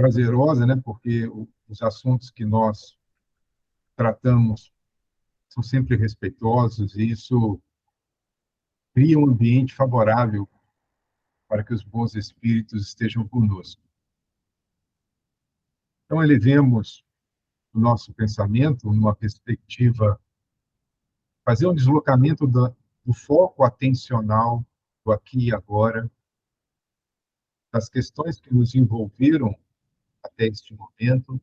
prazerosa, né? Porque os assuntos que nós tratamos são sempre respeitosos e isso cria um ambiente favorável para que os bons espíritos estejam conosco. Então, elevemos o nosso pensamento numa perspectiva, fazer um deslocamento do foco atencional do aqui e agora, das questões que nos envolveram até este momento,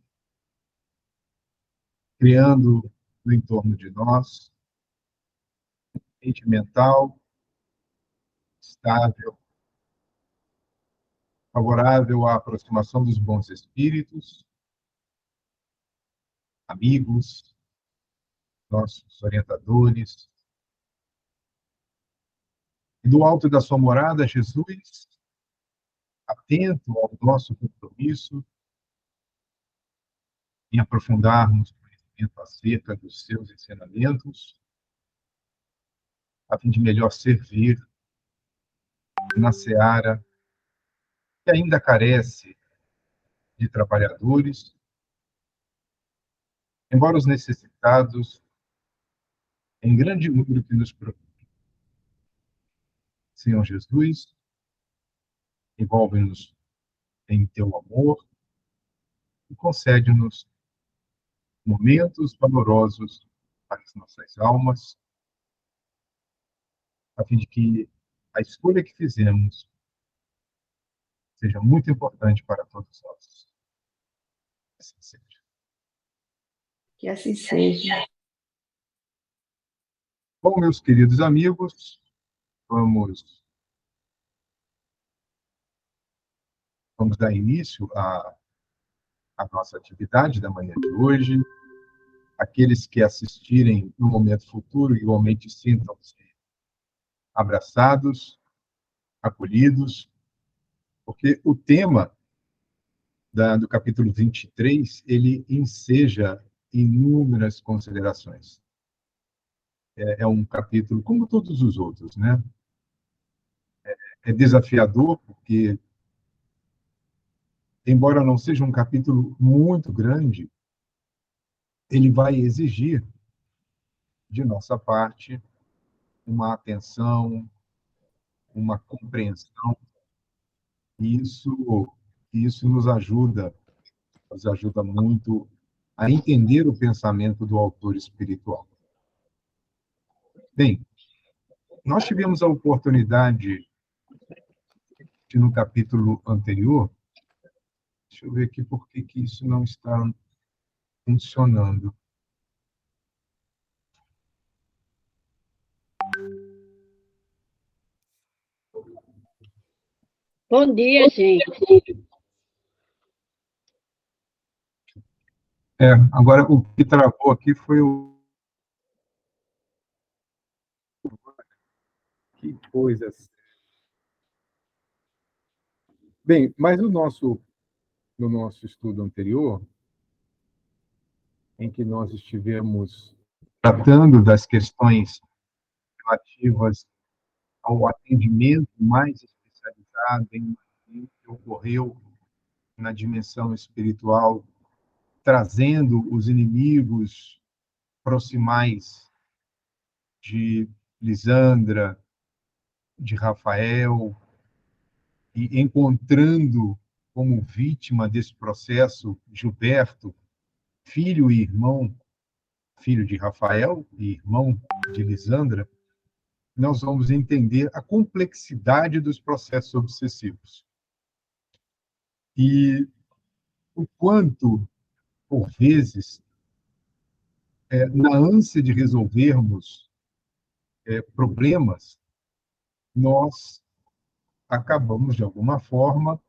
criando no entorno de nós um ambiente mental estável, favorável à aproximação dos bons espíritos, amigos, nossos orientadores. E do alto da sua morada, Jesus, atento ao nosso compromisso em aprofundarmos o conhecimento acerca dos seus ensinamentos, a fim de melhor servir na seara que ainda carece de trabalhadores, embora os necessitados, em grande número que nos procurem. Senhor Jesus, envolve-nos em teu amor e concede-nos momentos valorosos para as nossas almas, a fim de que a escolha que fizemos seja muito importante para todos nós. Assim seja. Que assim seja. Bom, meus queridos amigos, vamos dar início à nossa atividade da manhã de hoje. Aqueles que assistirem no momento futuro, igualmente sintam-se abraçados, acolhidos, porque o tema do capítulo 23, ele enseja inúmeras considerações. É um capítulo, como todos os outros, né? É desafiador, porque, embora não seja um capítulo muito grande, ele vai exigir, de nossa parte, uma atenção, uma compreensão, e isso nos ajuda muito a entender o pensamento do autor espiritual. Bem, nós tivemos a oportunidade de, no capítulo anterior, deixa eu ver aqui por que isso não está funcionando. Bom dia, gente. Agora o que travou aqui foi o... Que coisa. Bem, mas no nosso estudo anterior, em que nós estivemos tratando das questões relativas ao atendimento mais especializado em o que ocorreu na dimensão espiritual, trazendo os inimigos proximais de Lisandra, de Rafael, e encontrando como vítima desse processo Gilberto, filho e irmão, filho de Rafael e irmão de Lisandra, nós vamos entender a complexidade dos processos obsessivos. E o quanto, por vezes, na ânsia de resolvermos problemas, nós acabamos, de alguma forma,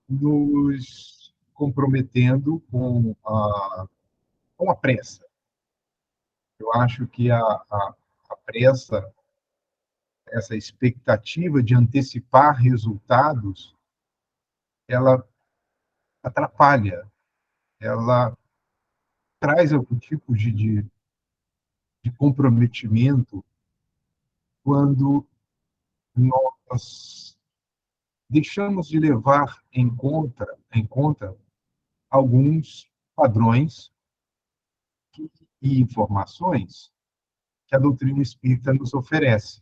nos comprometendo com a pressa. Eu acho que a pressa, essa expectativa de antecipar resultados, ela atrapalha, ela traz algum tipo de comprometimento quando nós deixamos de levar em conta alguns padrões e informações que a doutrina espírita nos oferece.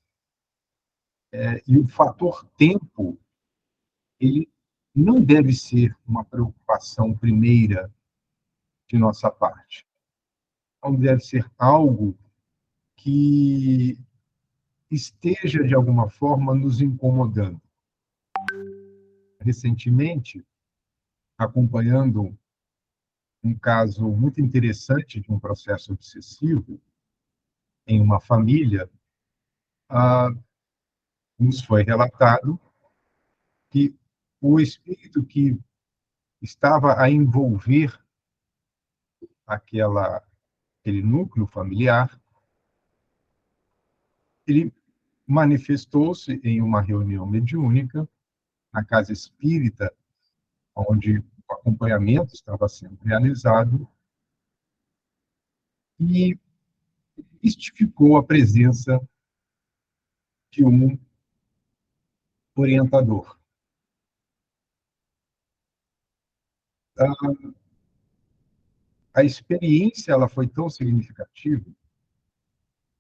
E o fator tempo, ele não deve ser uma preocupação primeira de nossa parte. Não deve ser algo que esteja, de alguma forma, nos incomodando. Recentemente, acompanhando um caso muito interessante de um processo obsessivo em uma família, ah, nos foi relatado que o espírito que estava a envolver aquele núcleo familiar, ele manifestou-se em uma reunião mediúnica na casa espírita, onde o acompanhamento estava sendo realizado, e justificou a presença de um orientador. A experiência ela foi tão significativa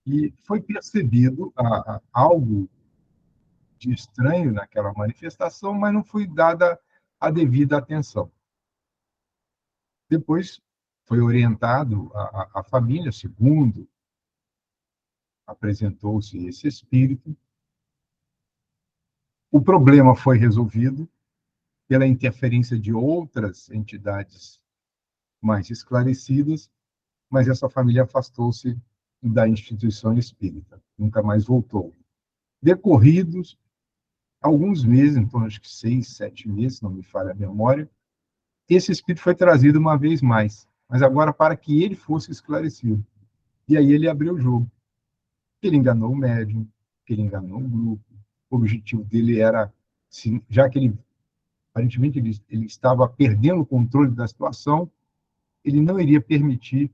e foi percebido algo de estranho naquela manifestação, mas não foi dada a devida atenção. Depois foi orientado a família, segundo apresentou-se esse espírito. O problema foi resolvido pela interferência de outras entidades mais esclarecidas, mas essa família afastou-se da instituição espírita, nunca mais voltou. Decorridos alguns meses, então acho que 6, 7 meses, não me falha a memória, esse espírito foi trazido uma vez mais, mas agora para que ele fosse esclarecido. E aí ele abriu o jogo. Ele enganou o médium, ele enganou o grupo. O objetivo dele era, já que ele aparentemente ele estava perdendo o controle da situação, ele não iria permitir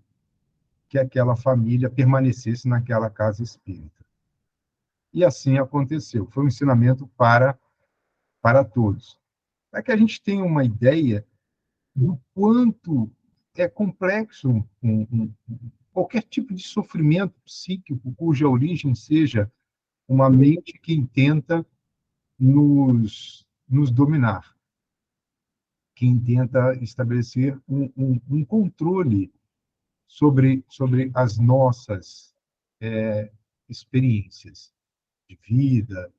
que aquela família permanecesse naquela casa espírita. E assim aconteceu. Foi um ensinamento para todos. Para que a gente tenha uma ideia do quanto é complexo qualquer tipo de sofrimento psíquico cuja origem seja uma mente que intenta nos dominar, que intenta estabelecer um controle sobre as nossas experiências de vida.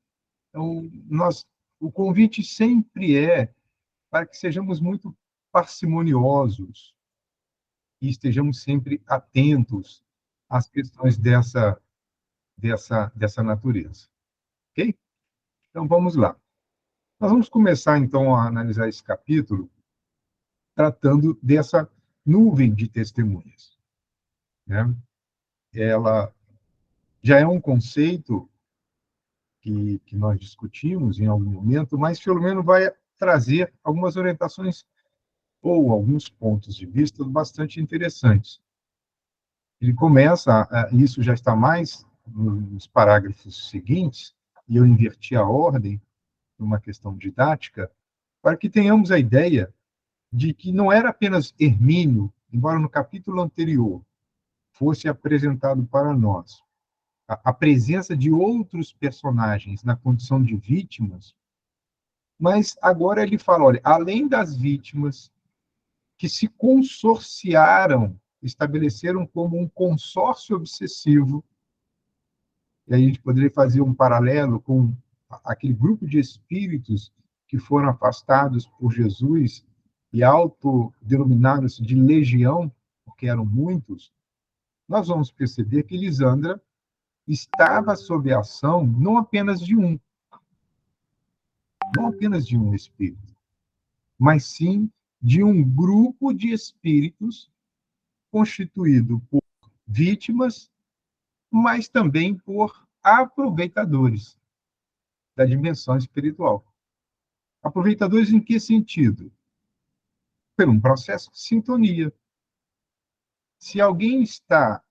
Então, o convite sempre é para que sejamos muito parcimoniosos e estejamos sempre atentos às questões dessa natureza. Ok? Então, vamos lá. Nós vamos começar, então, a analisar esse capítulo tratando dessa nuvem de testemunhas, né? Ela já é um conceito que nós discutimos em algum momento, mas Filomeno vai trazer algumas orientações ou alguns pontos de vista bastante interessantes. Ele começa, isso já está mais nos parágrafos seguintes, e eu inverti a ordem, numa questão didática, para que tenhamos a ideia de que não era apenas Hermínio, embora no capítulo anterior fosse apresentado para nós a presença de outros personagens na condição de vítimas, mas agora ele fala, olha, além das vítimas que se consorciaram, estabeleceram como um consórcio obsessivo, e aí a gente poderia fazer um paralelo com aquele grupo de espíritos que foram afastados por Jesus e autodenominaram-se de legião, porque eram muitos, nós vamos perceber que Lisandra estava sob a ação não apenas de um espírito, mas sim de um grupo de espíritos constituído por vítimas, mas também por aproveitadores da dimensão espiritual. Aproveitadores em que sentido? Por um processo de sintonia. Se alguém está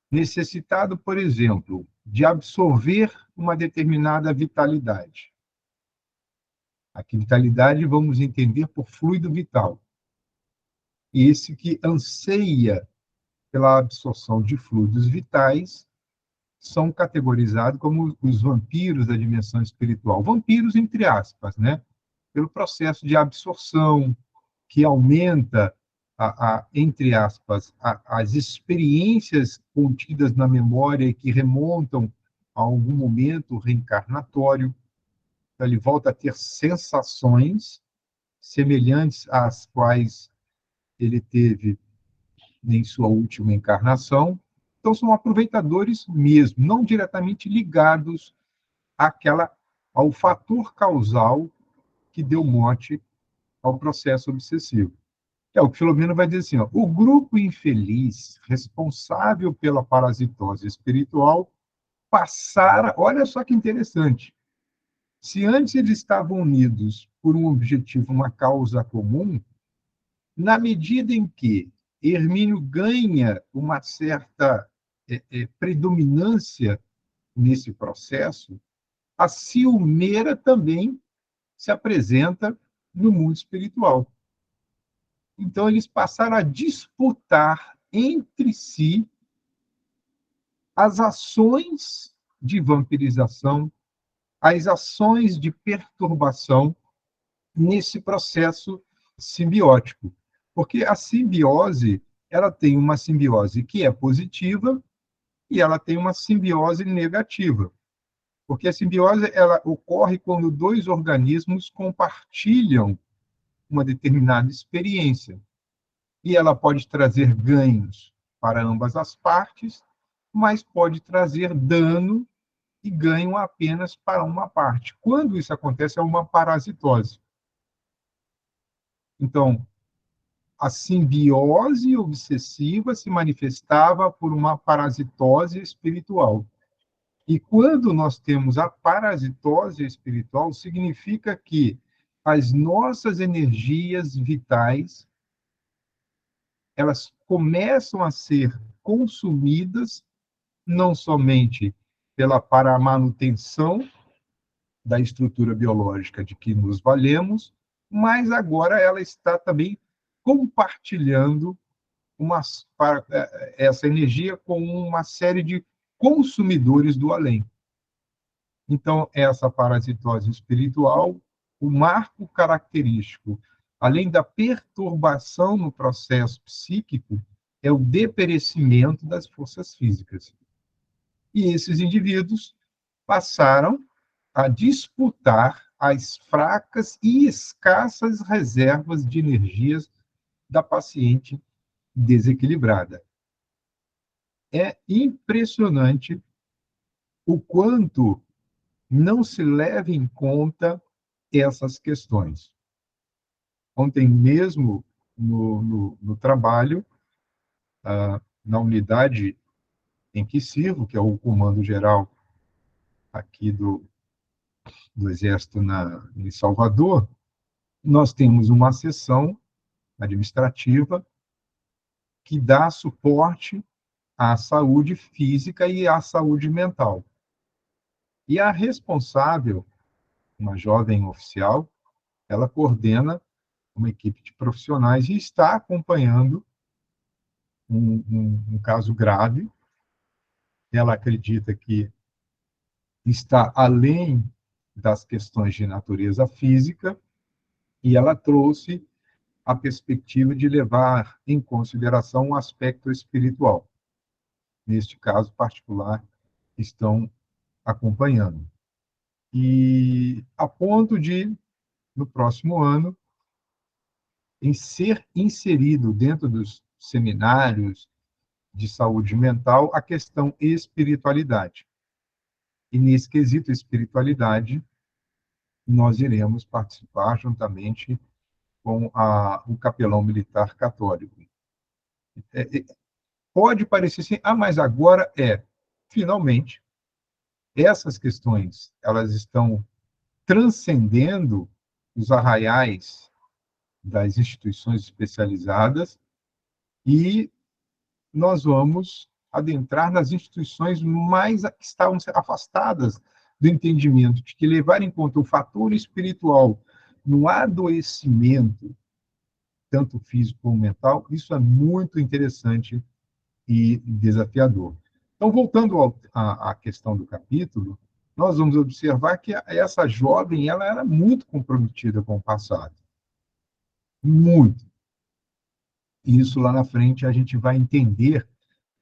necessitado, por exemplo, de absorver uma determinada vitalidade, Aqui, vitalidade, vamos entender por fluido vital. E esse que anseia pela absorção de fluidos vitais são categorizados como os vampiros da dimensão espiritual. Vampiros, entre aspas, né? Pelo processo de absorção, que aumenta, entre aspas, as experiências contidas na memória e que remontam a algum momento reencarnatório. Então, ele volta a ter sensações semelhantes às quais ele teve em sua última encarnação. Então, são aproveitadores mesmo, não diretamente ligados ao fator causal que deu mote ao processo obsessivo. É o que Filomeno vai dizer assim, ó, o grupo infeliz responsável pela parasitose espiritual passara, olha só que interessante, se antes eles estavam unidos por um objetivo, uma causa comum, na medida em que Hermínio ganha uma certa predominância nesse processo, a ciumeira também se apresenta no mundo espiritual. Então, eles passaram a disputar entre si as ações de vampirização, as ações de perturbação nesse processo simbiótico. Porque a simbiose, ela tem uma simbiose que é positiva e ela tem uma simbiose negativa. Porque a simbiose ela ocorre quando dois organismos compartilham uma determinada experiência. E ela pode trazer ganhos para ambas as partes, mas pode trazer dano e ganho apenas para uma parte. Quando isso acontece, é uma parasitose. Então, a simbiose obsessiva se manifestava por uma parasitose espiritual. E quando nós temos a parasitose espiritual, significa que as nossas energias vitais, elas começam a ser consumidas não somente para a manutenção da estrutura biológica de que nos valemos, mas agora ela está também compartilhando essa energia com uma série de consumidores do além. Então, essa parasitose espiritual, o marco característico, além da perturbação no processo psíquico, é o deperecimento das forças físicas. E esses indivíduos passaram a disputar as fracas e escassas reservas de energias da paciente desequilibrada. É impressionante o quanto não se leva em conta essas questões. Ontem mesmo, no trabalho, na unidade em que sirvo, que é o Comando Geral aqui do Exército em Salvador, nós temos uma seção administrativa que dá suporte à saúde física e à saúde mental. E a responsável, uma jovem oficial, ela coordena uma equipe de profissionais e está acompanhando um caso grave. Ela acredita que está além das questões de natureza física e ela trouxe a perspectiva de levar em consideração o aspecto espiritual. Neste caso particular, estão acompanhando. E a ponto de, no próximo ano, em ser inserido dentro dos seminários de saúde mental a questão espiritualidade. E nesse quesito espiritualidade, nós iremos participar juntamente com o capelão militar católico. Pode parecer assim, mas agora finalmente, essas questões, elas estão transcendendo os arraiais das instituições especializadas e nós vamos adentrar nas instituições mais que estavam afastadas do entendimento de que levar em conta o fator espiritual no adoecimento, tanto físico como mental, isso é muito interessante e desafiador. Então, voltando à questão do capítulo, nós vamos observar que essa jovem ela era muito comprometida com o passado. Muito. E isso lá na frente a gente vai entender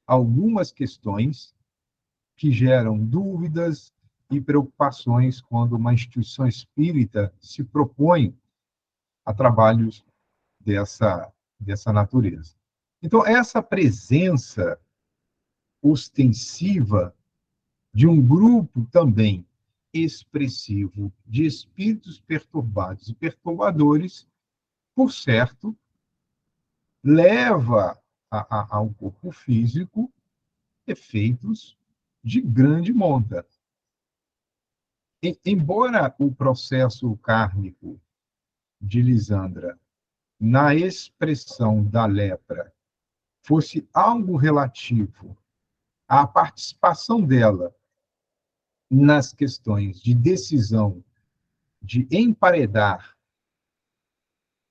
algumas questões que geram dúvidas e preocupações quando uma instituição espírita se propõe a trabalhos dessa natureza. Então, essa presença ostensiva de um grupo também expressivo de espíritos perturbados e perturbadores, por certo, leva ao corpo físico efeitos de grande monta. Embora o processo kármico de Lisandra, na expressão da lepra, fosse algo relativo à participação dela nas questões de decisão de emparedar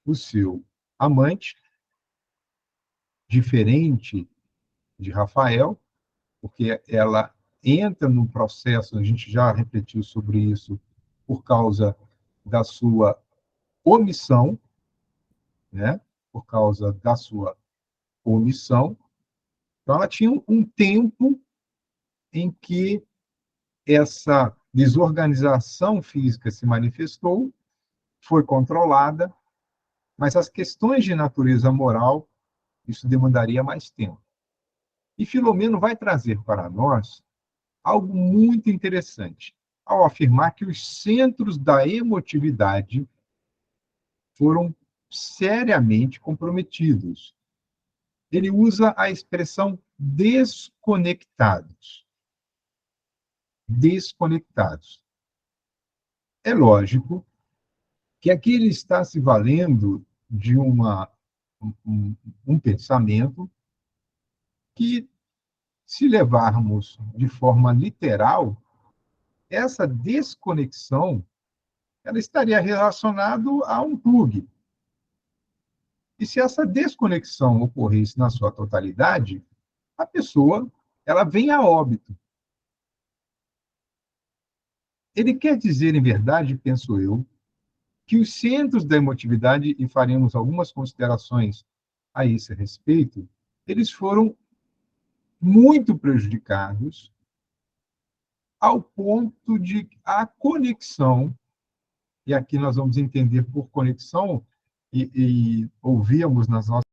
o seu amante, diferente de Rafael, porque ela entra num processo, a gente já refletiu sobre isso, por causa da sua omissão, né? Por causa da sua omissão. Então, ela tinha um tempo em que essa desorganização física se manifestou, foi controlada, mas as questões de natureza moral, isso demandaria mais tempo. E Filomeno vai trazer para nós algo muito interessante, ao afirmar que os centros da emotividade foram seriamente comprometidos. Ele usa a expressão desconectados. Desconectados. É lógico que aqui ele está se valendo de um pensamento que, se levarmos de forma literal, essa desconexão ela estaria relacionada a um plug. E se essa desconexão ocorresse na sua totalidade, a pessoa ela vem a óbito. Ele quer dizer, em verdade, penso eu, que os centros da emotividade, e faremos algumas considerações a esse respeito, eles foram muito prejudicados ao ponto de a conexão, e aqui nós vamos entender por conexão, e ouvíamos nas nossas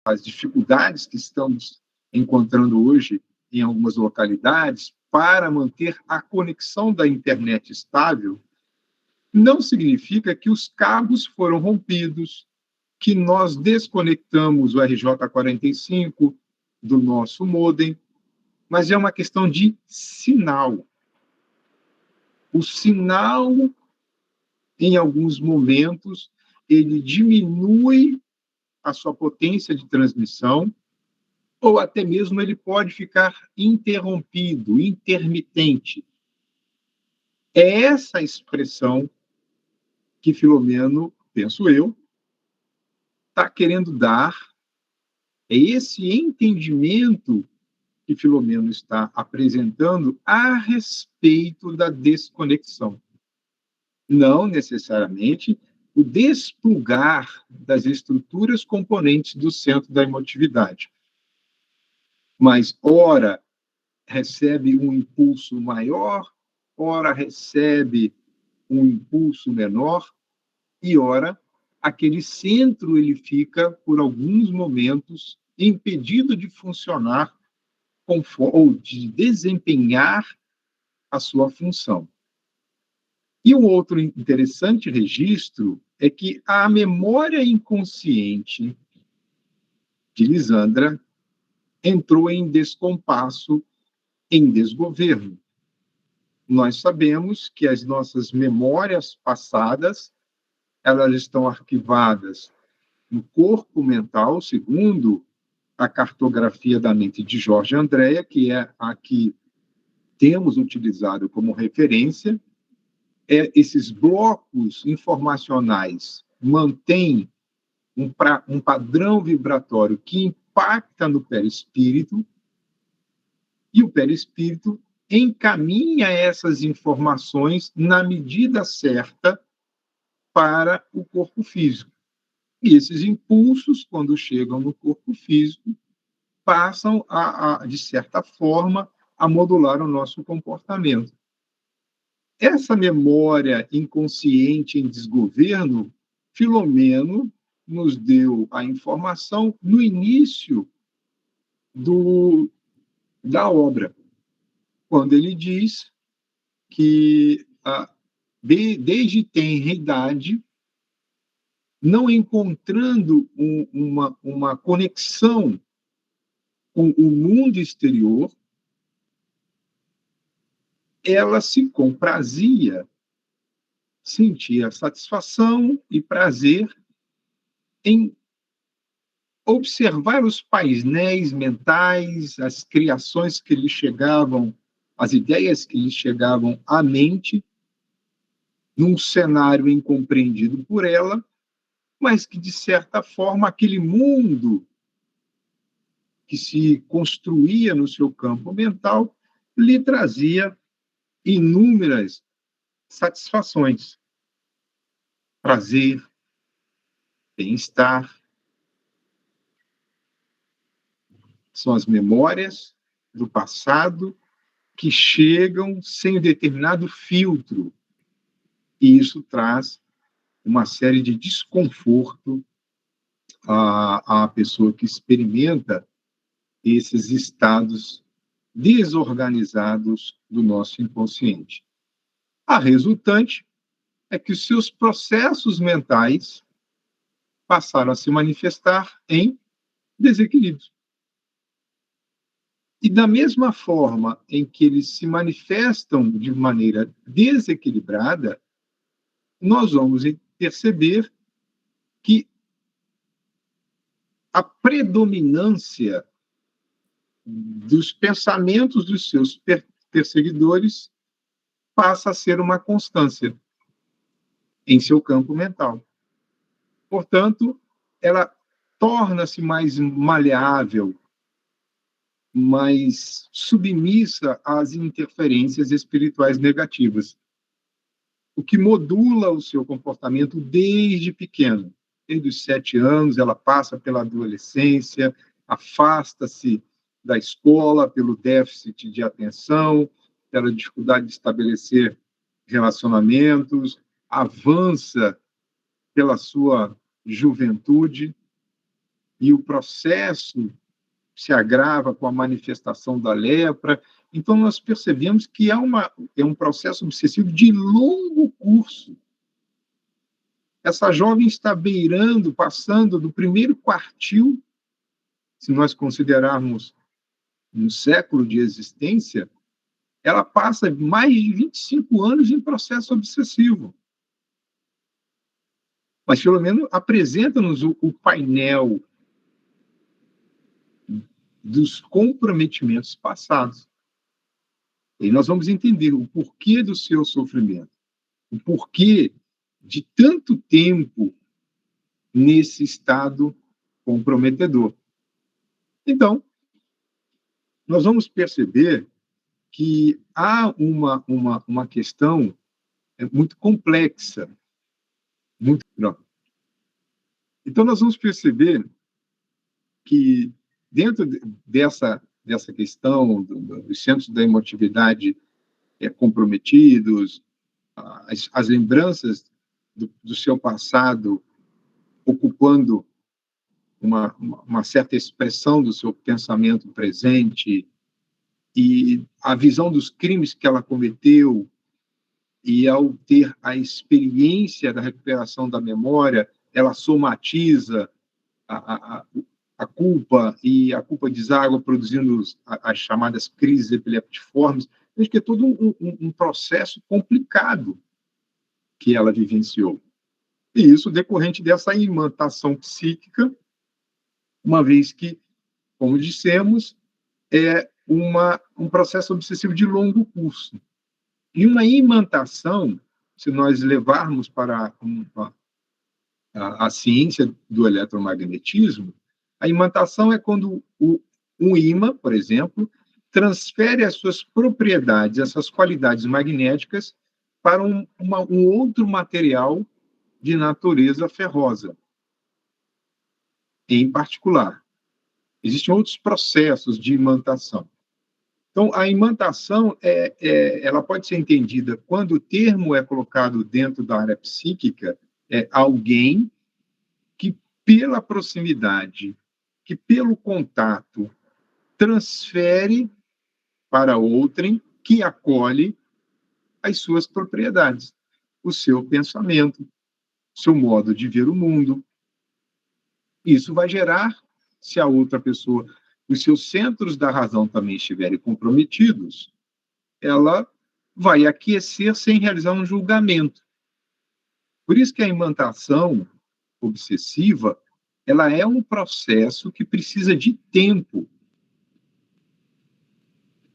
as dificuldades que estamos encontrando hoje em algumas localidades para manter a conexão da internet estável, não significa que os cabos foram rompidos, que nós desconectamos o RJ45 do nosso modem, mas é uma questão de sinal. O sinal, em alguns momentos, ele diminui a sua potência de transmissão, ou até mesmo ele pode ficar interrompido, intermitente. É essa expressão que Filomeno, penso eu, está querendo dar, é esse entendimento que Filomeno está apresentando a respeito da desconexão. Não necessariamente o desplugar das estruturas componentes do centro da emotividade. Mas, ora, recebe um impulso maior, ora, recebe um impulso menor, e, ora, aquele centro ele fica, por alguns momentos, impedido de funcionar ou de desempenhar a sua função. E um outro interessante registro é que a memória inconsciente de Lisandra entrou em descompasso, em desgoverno. Nós sabemos que as nossas memórias passadas, elas estão arquivadas no corpo mental, segundo a cartografia da mente de Jorge Andréa, que é a que temos utilizado como referência, esses blocos informacionais mantêm um padrão vibratório que impacta no perispírito, e o perispírito encaminha essas informações na medida certa para o corpo físico. E esses impulsos, quando chegam no corpo físico, passam, de certa forma, a modular o nosso comportamento. Essa memória inconsciente em desgoverno, Filomeno nos deu a informação no início da obra, quando ele diz que, desde tenra idade, não encontrando uma conexão com o mundo exterior, ela se comprazia, sentia satisfação e prazer em observar os painéis mentais, as criações que lhe chegavam, as ideias que lhe chegavam à mente, num cenário incompreendido por ela, mas que, de certa forma, aquele mundo que se construía no seu campo mental lhe trazia inúmeras satisfações, prazer, bem-estar. São as memórias do passado que chegam sem um determinado filtro, e isso traz uma série de desconforto à pessoa que experimenta esses estados desorganizados do nosso inconsciente. A resultante é que os seus processos mentais passaram a se manifestar em desequilíbrio. E da mesma forma em que eles se manifestam de maneira desequilibrada, nós vamos perceber que a predominância dos pensamentos dos seus perseguidores passa a ser uma constância em seu campo mental. Portanto, ela torna-se mais maleável, mais submissa às interferências espirituais negativas, o que modula o seu comportamento desde pequeno. Desde os 7 anos, ela passa pela adolescência, afasta-se da escola pelo déficit de atenção, pela dificuldade de estabelecer relacionamentos, avança pela sua juventude, e o processo se agrava com a manifestação da lepra. Então, nós percebemos que é um processo obsessivo de longo curso. Essa jovem está beirando, passando do primeiro quartil, se nós considerarmos um século de existência, ela passa mais de 25 anos em processo obsessivo. Mas, pelo menos, apresenta-nos o painel dos comprometimentos passados. E nós vamos entender o porquê do seu sofrimento, o porquê de tanto tempo nesse estado comprometedor. Então, nós vamos perceber que há uma questão muito complexa. Então, nós vamos perceber que, dentro dessa questão dos centros da emotividade comprometidos, as lembranças do seu passado ocupando uma certa expressão do seu pensamento presente, e a visão dos crimes que ela cometeu, e ao ter a experiência da recuperação da memória, ela somatiza a culpa, e a culpa deságua produzindo as chamadas crises epileptiformes. Veja que é todo um processo complicado que ela vivenciou. E isso decorrente dessa imantação psíquica, uma vez que, como dissemos, é um processo obsessivo de longo curso. E uma imantação se nós levarmos para a ciência do eletromagnetismo, a imantação é quando um ímã, por exemplo, transfere as suas propriedades, essas qualidades magnéticas, para um outro material de natureza ferrosa. Em particular, existem outros processos de imantação. Então, a imantação ela pode ser entendida quando o termo é colocado dentro da área psíquica, é alguém que, pela proximidade, que pelo contato, transfere para outrem que acolhe as suas propriedades, o seu pensamento, seu modo de ver o mundo. Isso vai gerar, se a outra pessoa, os seus centros da razão também estiverem comprometidos, ela vai aquecer sem realizar um julgamento. Por isso que a imantação obsessiva, ela é um processo que precisa de tempo.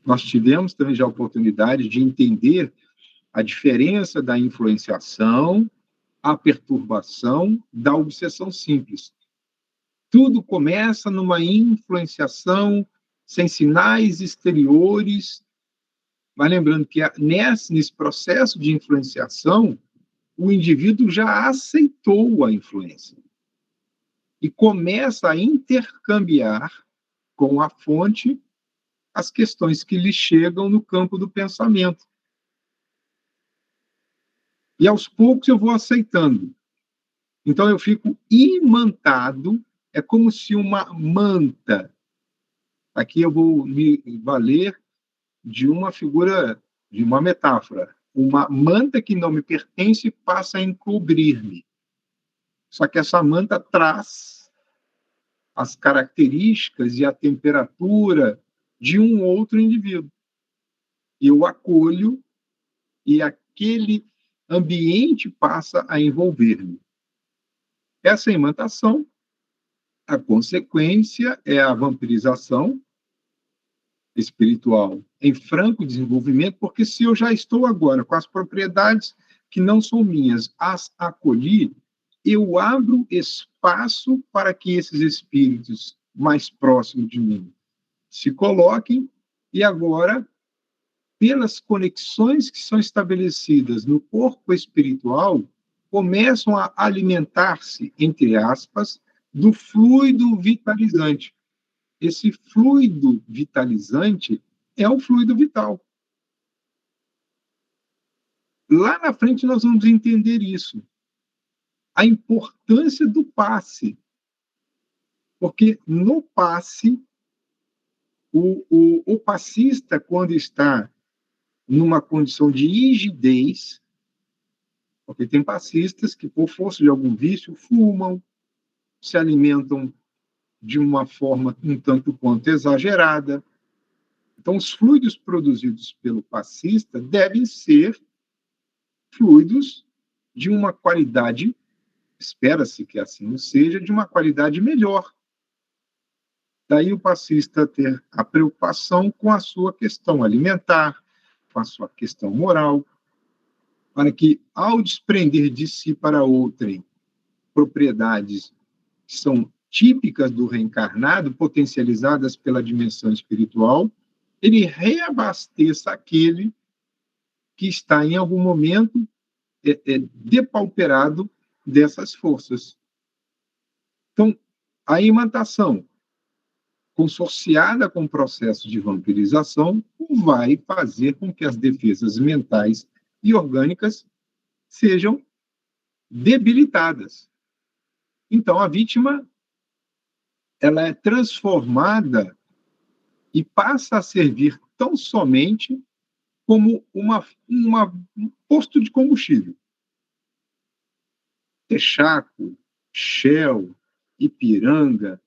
Nós tivemos também já a oportunidade de entender a diferença da influenciação, a perturbação, da obsessão simples. Tudo começa numa influenciação sem sinais exteriores, mas lembrando que nesse processo de influenciação, o indivíduo já aceitou a influência e começa a intercambiar com a fonte as questões que lhe chegam no campo do pensamento. E aos poucos eu vou aceitando. Então eu fico imantado, é como se uma manta. Aqui eu vou me valer de uma figura, de uma metáfora. Uma manta que não me pertence passa a encobrir-me. Só que essa manta traz as características e a temperatura de um outro indivíduo. Eu acolho e aquele ambiente passa a envolver-me. Essa imantação, a consequência é a vampirização espiritual em franco desenvolvimento, porque se eu já estou agora com as propriedades que não são minhas, as acolhi, eu abro espaço para que esses espíritos mais próximos de mim se coloquem e agora, pelas conexões que são estabelecidas no corpo espiritual, começam a alimentar-se, entre aspas, do fluido vitalizante. Esse fluido vitalizante é o fluido vital. Lá na frente nós vamos entender isso. A importância do passe. Porque no passe, o passista, quando está numa condição de rigidez, porque tem passistas que, por força de algum vício, fumam, se alimentam de uma forma um tanto quanto exagerada. Então, os fluidos produzidos pelo passista devem ser fluidos de uma qualidade, espera-se que assim seja, de uma qualidade melhor. Daí o passista ter a preocupação com a sua questão alimentar, com a sua questão moral, para que, ao desprender de si para outrem propriedades que são típicas do reencarnado, potencializadas pela dimensão espiritual, ele reabasteça aquele que está, em algum momento, depauperado dessas forças. Então, a imantação, consorciada com o processo de vampirização, vai fazer com que as defesas mentais e orgânicas sejam debilitadas. Então, a vítima ela é transformada e passa a servir tão somente como um posto de combustível. Texaco, Shell, Ipiranga,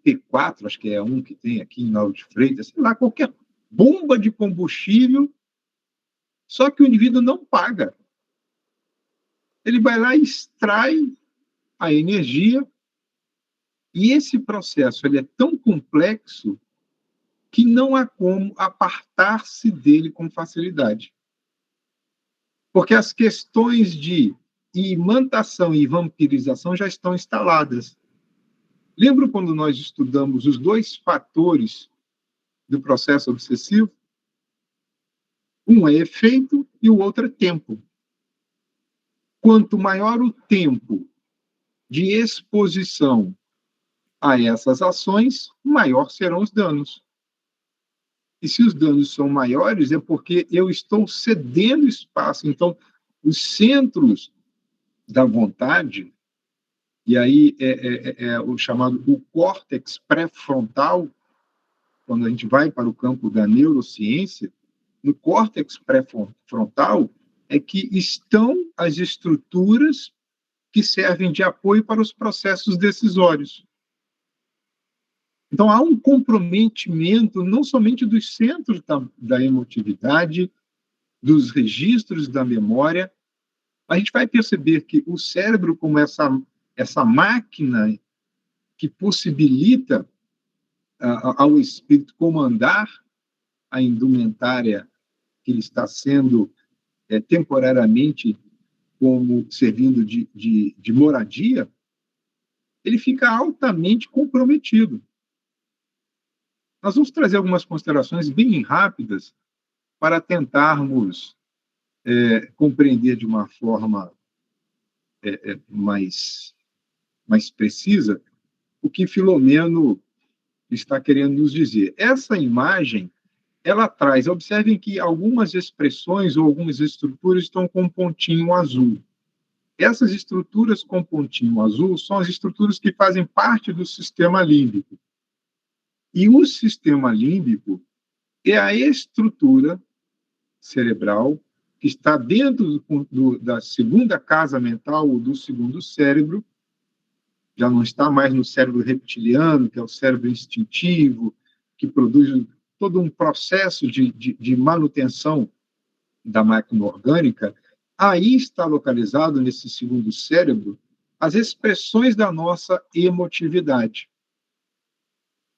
P4, acho que é um que tem aqui em Lauro de Freitas, sei lá, qualquer bomba de combustível, só que o indivíduo não paga. Ele vai lá e extrai a energia, e esse processo ele é tão complexo que não há como apartar-se dele com facilidade. Porque as questões de imantação e vampirização já estão instaladas. Lembra quando nós estudamos os dois fatores do processo obsessivo? Um é efeito e o outro é tempo. Quanto maior o tempo de exposição a essas ações, maior serão os danos. E se os danos são maiores, é porque eu estou cedendo espaço. Então, os centros da vontade, e aí é o chamado o córtex pré-frontal, quando a gente vai para o campo da neurociência, no córtex pré-frontal é que estão as estruturas que servem de apoio para os processos decisórios. Então, há um comprometimento não somente dos centros da emotividade, dos registros da memória. A gente vai perceber que o cérebro, como essa máquina que possibilita ao espírito comandar a indumentária que ele está sendo temporariamente como servindo de moradia, ele fica altamente comprometido. Nós vamos trazer algumas considerações bem rápidas para tentarmos compreender de uma forma mais precisa o que Filomeno está querendo nos dizer. Essa imagem, ela traz, observem que algumas expressões ou algumas estruturas estão com um pontinho azul. Essas estruturas com pontinho azul são as estruturas que fazem parte do sistema límbico. E o sistema límbico é a estrutura cerebral que está dentro da segunda casa mental, ou do segundo cérebro, já não está mais no cérebro reptiliano, que é o cérebro instintivo, que produz todo um processo de manutenção da máquina orgânica. Aí está localizado, nesse segundo cérebro, as expressões da nossa emotividade.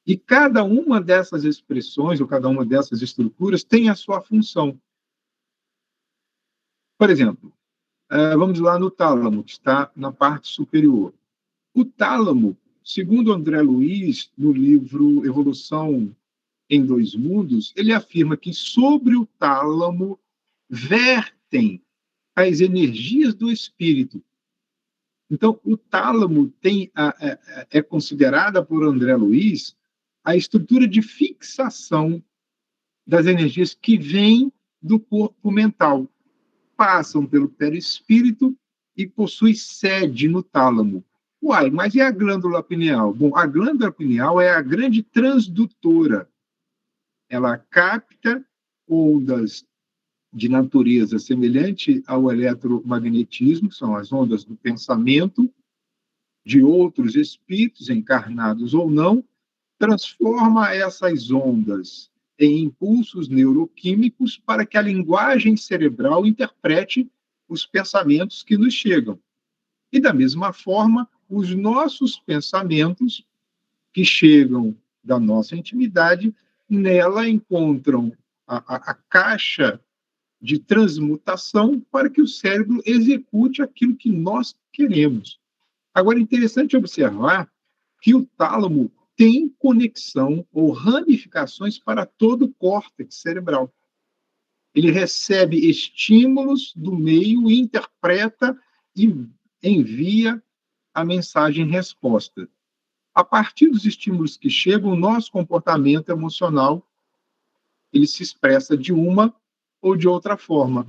E cada uma dessas expressões, ou cada uma dessas estruturas, tem a sua função. Por exemplo, vamos lá no tálamo, que está na parte superior. O tálamo, segundo André Luiz, no livro Evolução em Dois Mundos, ele afirma que sobre o tálamo vertem as energias do espírito. Então, o tálamo é considerada por André Luiz a estrutura de fixação das energias que vêm do corpo mental, passam pelo perispírito e possuem sede no tálamo. Uai, mas e a glândula pineal? Bom, a glândula pineal é a grande transdutora. Ela capta ondas de natureza semelhante ao eletromagnetismo, são as ondas do pensamento, de outros espíritos, encarnados ou não, transforma essas ondas em impulsos neuroquímicos para que a linguagem cerebral interprete os pensamentos que nos chegam. E, da mesma forma, os nossos pensamentos, que chegam da nossa intimidade, nela encontram a caixa de transmutação para que o cérebro execute aquilo que nós queremos. Agora, é interessante observar que o tálamo tem conexão ou ramificações para todo o córtex cerebral. Ele recebe estímulos do meio, interpreta e envia a mensagem-resposta. A partir dos estímulos que chegam, o nosso comportamento emocional ele se expressa de uma ou de outra forma.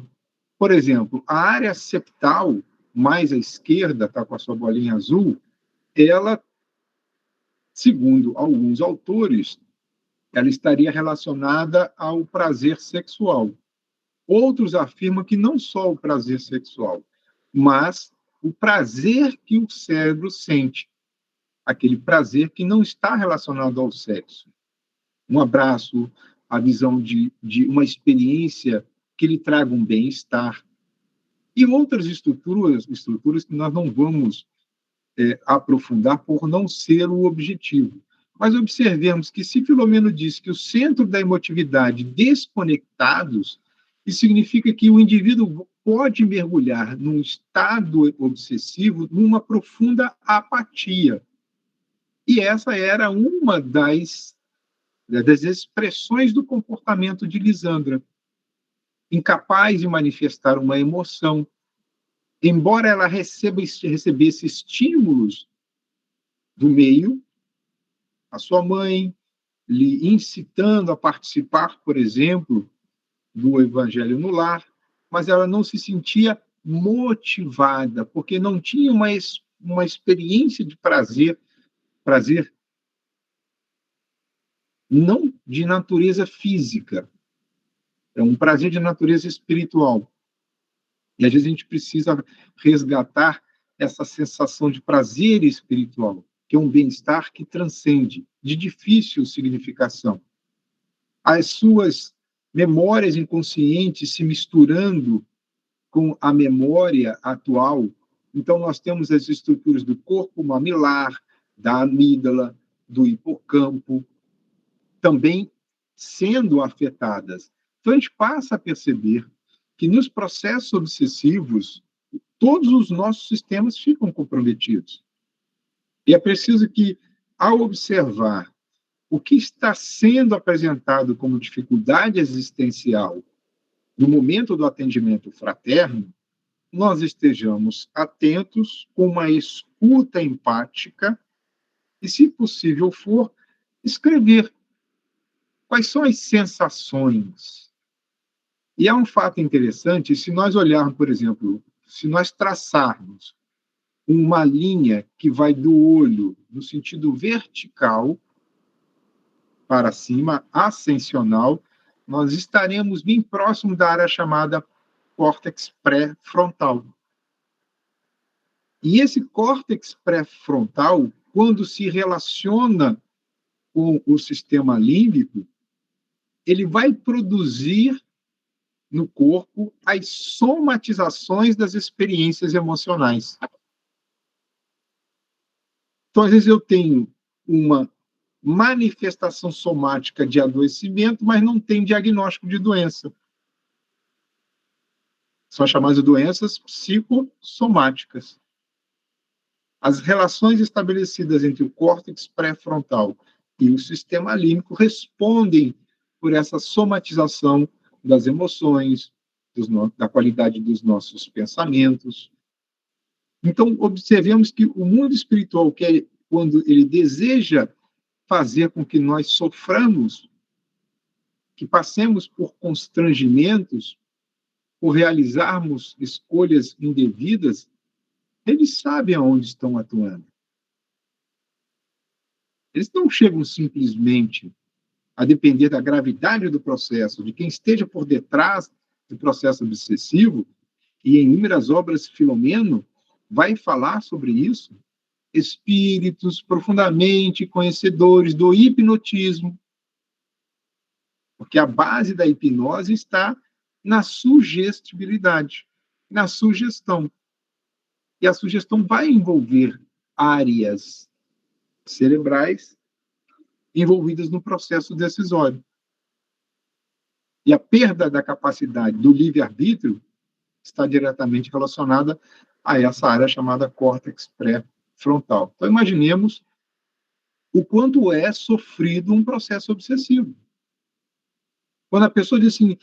Por exemplo, a área septal, mais à esquerda, está com a sua bolinha azul, ela, segundo alguns autores, ela estaria relacionada ao prazer sexual. Outros afirmam que não só o prazer sexual, mas o prazer que o cérebro sente, aquele prazer que não está relacionado ao sexo. Um abraço, a visão de uma experiência que lhe traga um bem-estar. E outras estruturas que nós não vamos aprofundar por não ser o objetivo. Mas observemos que se Filomeno diz que o centro da emotividade desconectados, isso significa que o indivíduo pode mergulhar num estado obsessivo, numa profunda apatia. E essa era uma das expressões do comportamento de Lisandra. Incapaz de manifestar uma emoção, embora ela recebesse estímulos do meio, a sua mãe lhe incitando a participar, por exemplo, do Evangelho no Lar, mas ela não se sentia motivada, porque não tinha uma experiência de prazer não de natureza física, é um prazer de natureza espiritual. E às vezes a gente precisa resgatar essa sensação de prazer espiritual, que é um bem-estar que transcende, de difícil significação. As suas memórias inconscientes se misturando com a memória atual. Então, nós temos as estruturas do corpo mamilar, da amígdala, do hipocampo, também sendo afetadas. Então, a gente passa a perceber que nos processos obsessivos, todos os nossos sistemas ficam comprometidos. E é preciso que, ao observar o que está sendo apresentado como dificuldade existencial no momento do atendimento fraterno, nós estejamos atentos, com uma escuta empática e, se possível for, escrever quais são as sensações. E há um fato interessante, se nós olharmos, por exemplo, se nós traçarmos uma linha que vai do olho no sentido vertical para cima, ascensional, nós estaremos bem próximo da área chamada córtex pré-frontal. E esse córtex pré-frontal, quando se relaciona com o sistema límbico, ele vai produzir no corpo as somatizações das experiências emocionais. Então, às vezes, eu tenho uma manifestação somática de adoecimento, mas não tem diagnóstico de doença. São chamadas de doenças psicossomáticas. As relações estabelecidas entre o córtex pré-frontal e o sistema límbico respondem por essa somatização das emoções, da qualidade dos nossos pensamentos. Então, observemos que o mundo espiritual, quando ele deseja fazer com que nós soframos, que passemos por constrangimentos, por realizarmos escolhas indevidas, eles sabem aonde estão atuando. Eles não chegam simplesmente a depender da gravidade do processo, de quem esteja por detrás do processo obsessivo, e em inúmeras obras Filomeno vai falar sobre isso, espíritos profundamente conhecedores do hipnotismo, porque a base da hipnose está na sugestibilidade, na sugestão. E a sugestão vai envolver áreas cerebrais envolvidas no processo decisório. E a perda da capacidade do livre-arbítrio está diretamente relacionada a essa área chamada córtex pré-frontal. Então, imaginemos o quanto é sofrido um processo obsessivo. Quando a pessoa diz assim,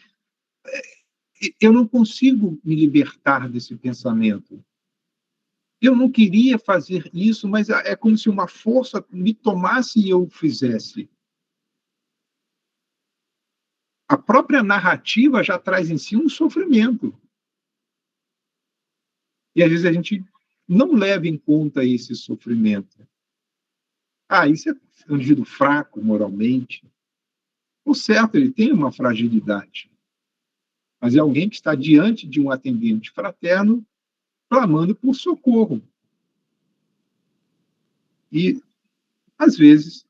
eu não consigo me libertar desse pensamento. Eu não queria fazer isso, mas é como se uma força me tomasse e eu o fizesse. A própria narrativa já traz em si um sofrimento. E às vezes a gente não leva em conta esse sofrimento. Isso é um indivíduo fraco moralmente. O certo, ele tem uma fragilidade. Mas é alguém que está diante de um atendente fraterno clamando por socorro. E, às vezes,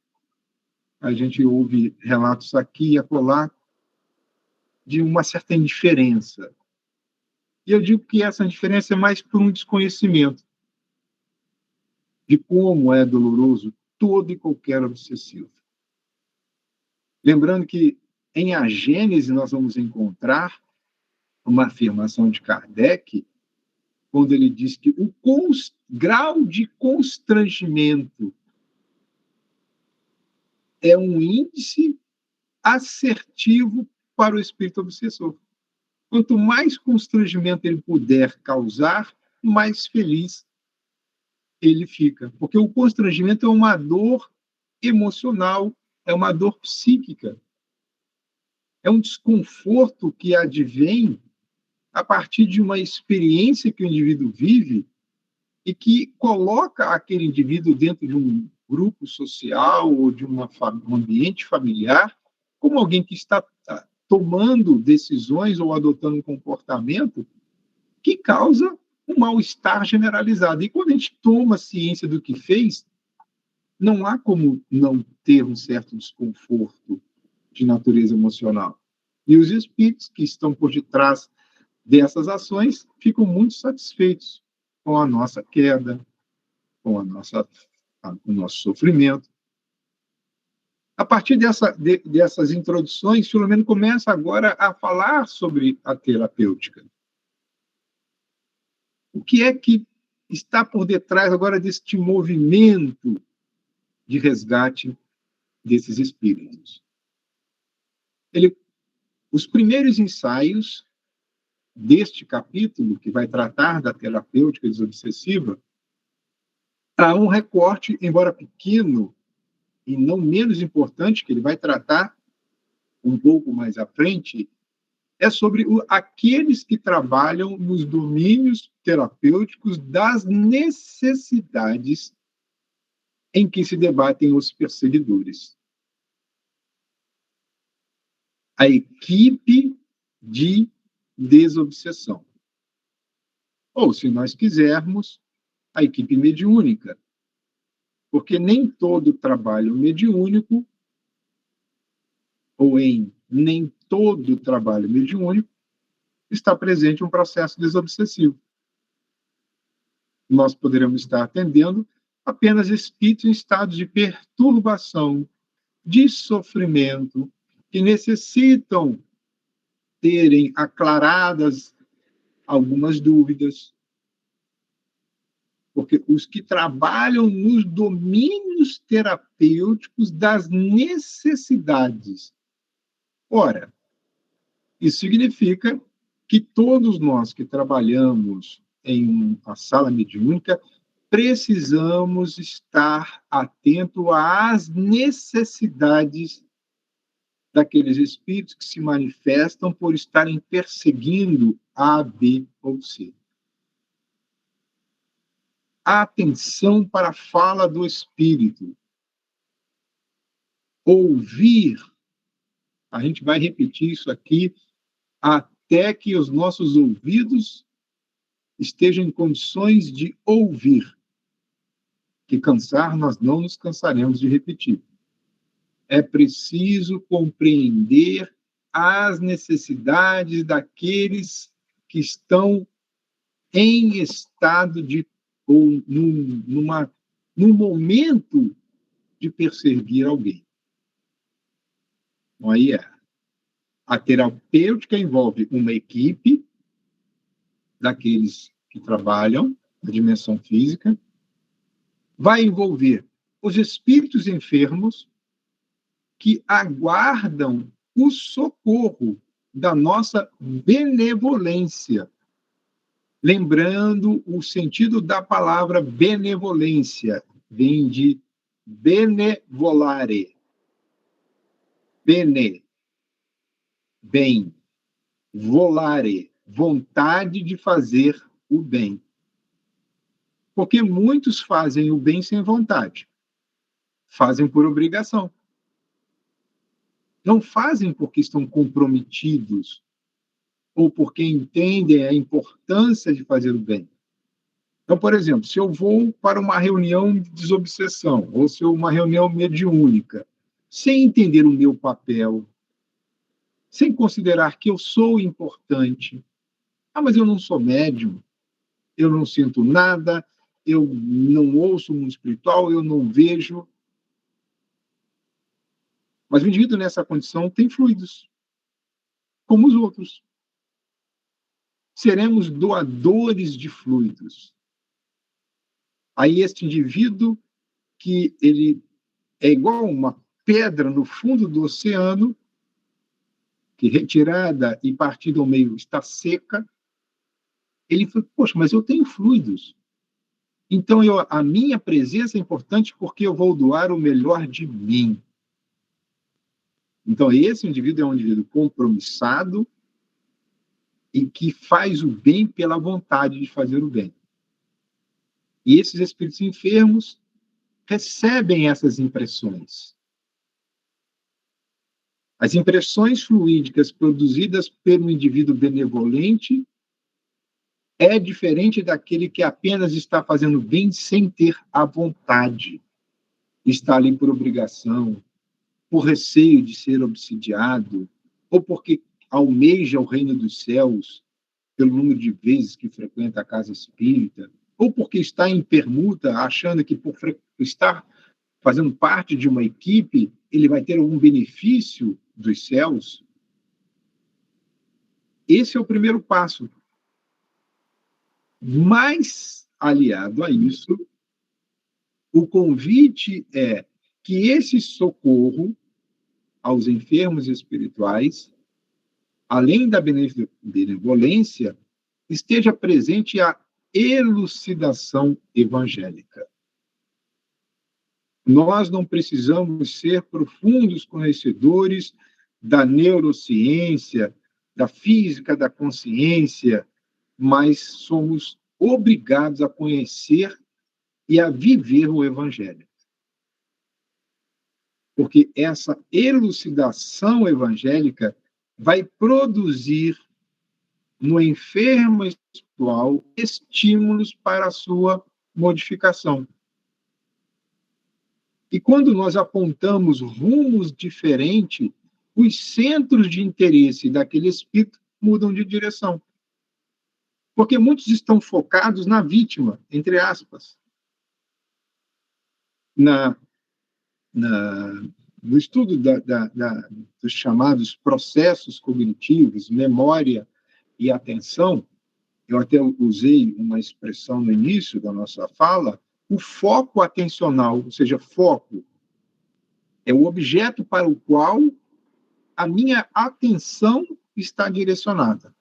a gente ouve relatos aqui e acolá de uma certa indiferença. E eu digo que essa indiferença é mais por um desconhecimento de como é doloroso todo e qualquer obsessivo. Lembrando que em A Gênese nós vamos encontrar uma afirmação de Kardec, quando ele diz que o grau de constrangimento é um índice assertivo para o espírito obsessor. Quanto mais constrangimento ele puder causar, mais feliz ele fica. Porque o constrangimento é uma dor emocional, é uma dor psíquica. É um desconforto que advém a partir de uma experiência que o indivíduo vive e que coloca aquele indivíduo dentro de um grupo social ou de um ambiente familiar como alguém que está tomando decisões ou adotando um comportamento que causa um mal-estar generalizado. E quando a gente toma ciência do que fez, não há como não ter um certo desconforto de natureza emocional. E os espíritos que estão por detrás dessas ações ficam muito satisfeitos com a nossa queda, com o nosso sofrimento. A partir dessas introduções, Filomeno começa agora a falar sobre a terapêutica. O que é que está por detrás agora deste movimento de resgate desses espíritos? Os primeiros ensaios deste capítulo, que vai tratar da terapêutica desobsessiva, há um recorte, embora pequeno, e não menos importante, que ele vai tratar um pouco mais à frente, é sobre aqueles que trabalham nos domínios terapêuticos das necessidades em que se debatem os perseguidores. A equipe de desobsessão. Ou, se nós quisermos, a equipe mediúnica. Porque nem todo trabalho mediúnico, ou nem todo trabalho mediúnico, está presente um processo desobsessivo. Nós poderemos estar atendendo apenas espíritos em estados de perturbação, de sofrimento, que necessitam terem aclaradas algumas dúvidas. Porque os que trabalham nos domínios terapêuticos das necessidades. Ora, isso significa que todos nós que trabalhamos em uma sala mediúnica precisamos estar atento às necessidades daqueles espíritos que se manifestam por estarem perseguindo A, B ou C. A atenção para a fala do espírito. Ouvir. A gente vai repetir isso aqui até que os nossos ouvidos estejam em condições de ouvir. Que cansar, nós não nos cansaremos de repetir. É preciso compreender as necessidades daqueles que estão em estado de, ou num momento de perseguir alguém. Então, aí a terapêutica envolve uma equipe daqueles que trabalham na dimensão física, vai envolver os espíritos enfermos que aguardam o socorro da nossa benevolência. Lembrando o sentido da palavra benevolência, vem de benevolare. Bene, bem, volare, vontade de fazer o bem. Porque muitos fazem o bem sem vontade. Fazem por obrigação. Não fazem porque estão comprometidos ou porque entendem a importância de fazer o bem. Então, por exemplo, se eu vou para uma reunião de desobsessão ou se uma reunião mediúnica, sem entender o meu papel, sem considerar que eu sou importante, mas eu não sou médium, eu não sinto nada, eu não ouço o mundo espiritual, eu não vejo. Mas o indivíduo nessa condição tem fluidos, como os outros. seremos doadores de fluidos. Aí este indivíduo que ele é igual uma pedra no fundo do oceano, que retirada e partida ao meio está seca, ele falou, poxa, mas eu tenho fluidos. Então, a minha presença é importante porque eu vou doar o melhor de mim. Então, esse indivíduo é um indivíduo compromissado e que faz o bem pela vontade de fazer o bem. E esses espíritos enfermos recebem essas impressões. As impressões fluídicas produzidas pelo indivíduo benevolente é diferente daquele que apenas está fazendo bem sem ter a vontade. Está ali por obrigação, por receio de ser obsidiado, ou porque almeja o reino dos céus pelo número de vezes que frequenta a casa espírita, ou porque está em permuta, achando que por estar fazendo parte de uma equipe, ele vai ter algum benefício dos céus. Esse é o primeiro passo. Mas, aliado a isso, o convite é que esse socorro aos enfermos espirituais, além da benevolência, esteja presente a elucidação evangélica. Nós não precisamos ser profundos conhecedores da neurociência, da física da consciência, mas somos obrigados a conhecer e a viver o Evangelho. Porque essa elucidação evangélica vai produzir no enfermo espiritual estímulos para a sua modificação. E quando nós apontamos rumos diferentes, os centros de interesse daquele espírito mudam de direção. Porque muitos estão focados na vítima, entre aspas. No estudo dos chamados processos cognitivos, memória e atenção, eu até usei uma expressão no início da nossa fala, o foco atencional, ou seja, foco, é o objeto para o qual a minha atenção está direcionada.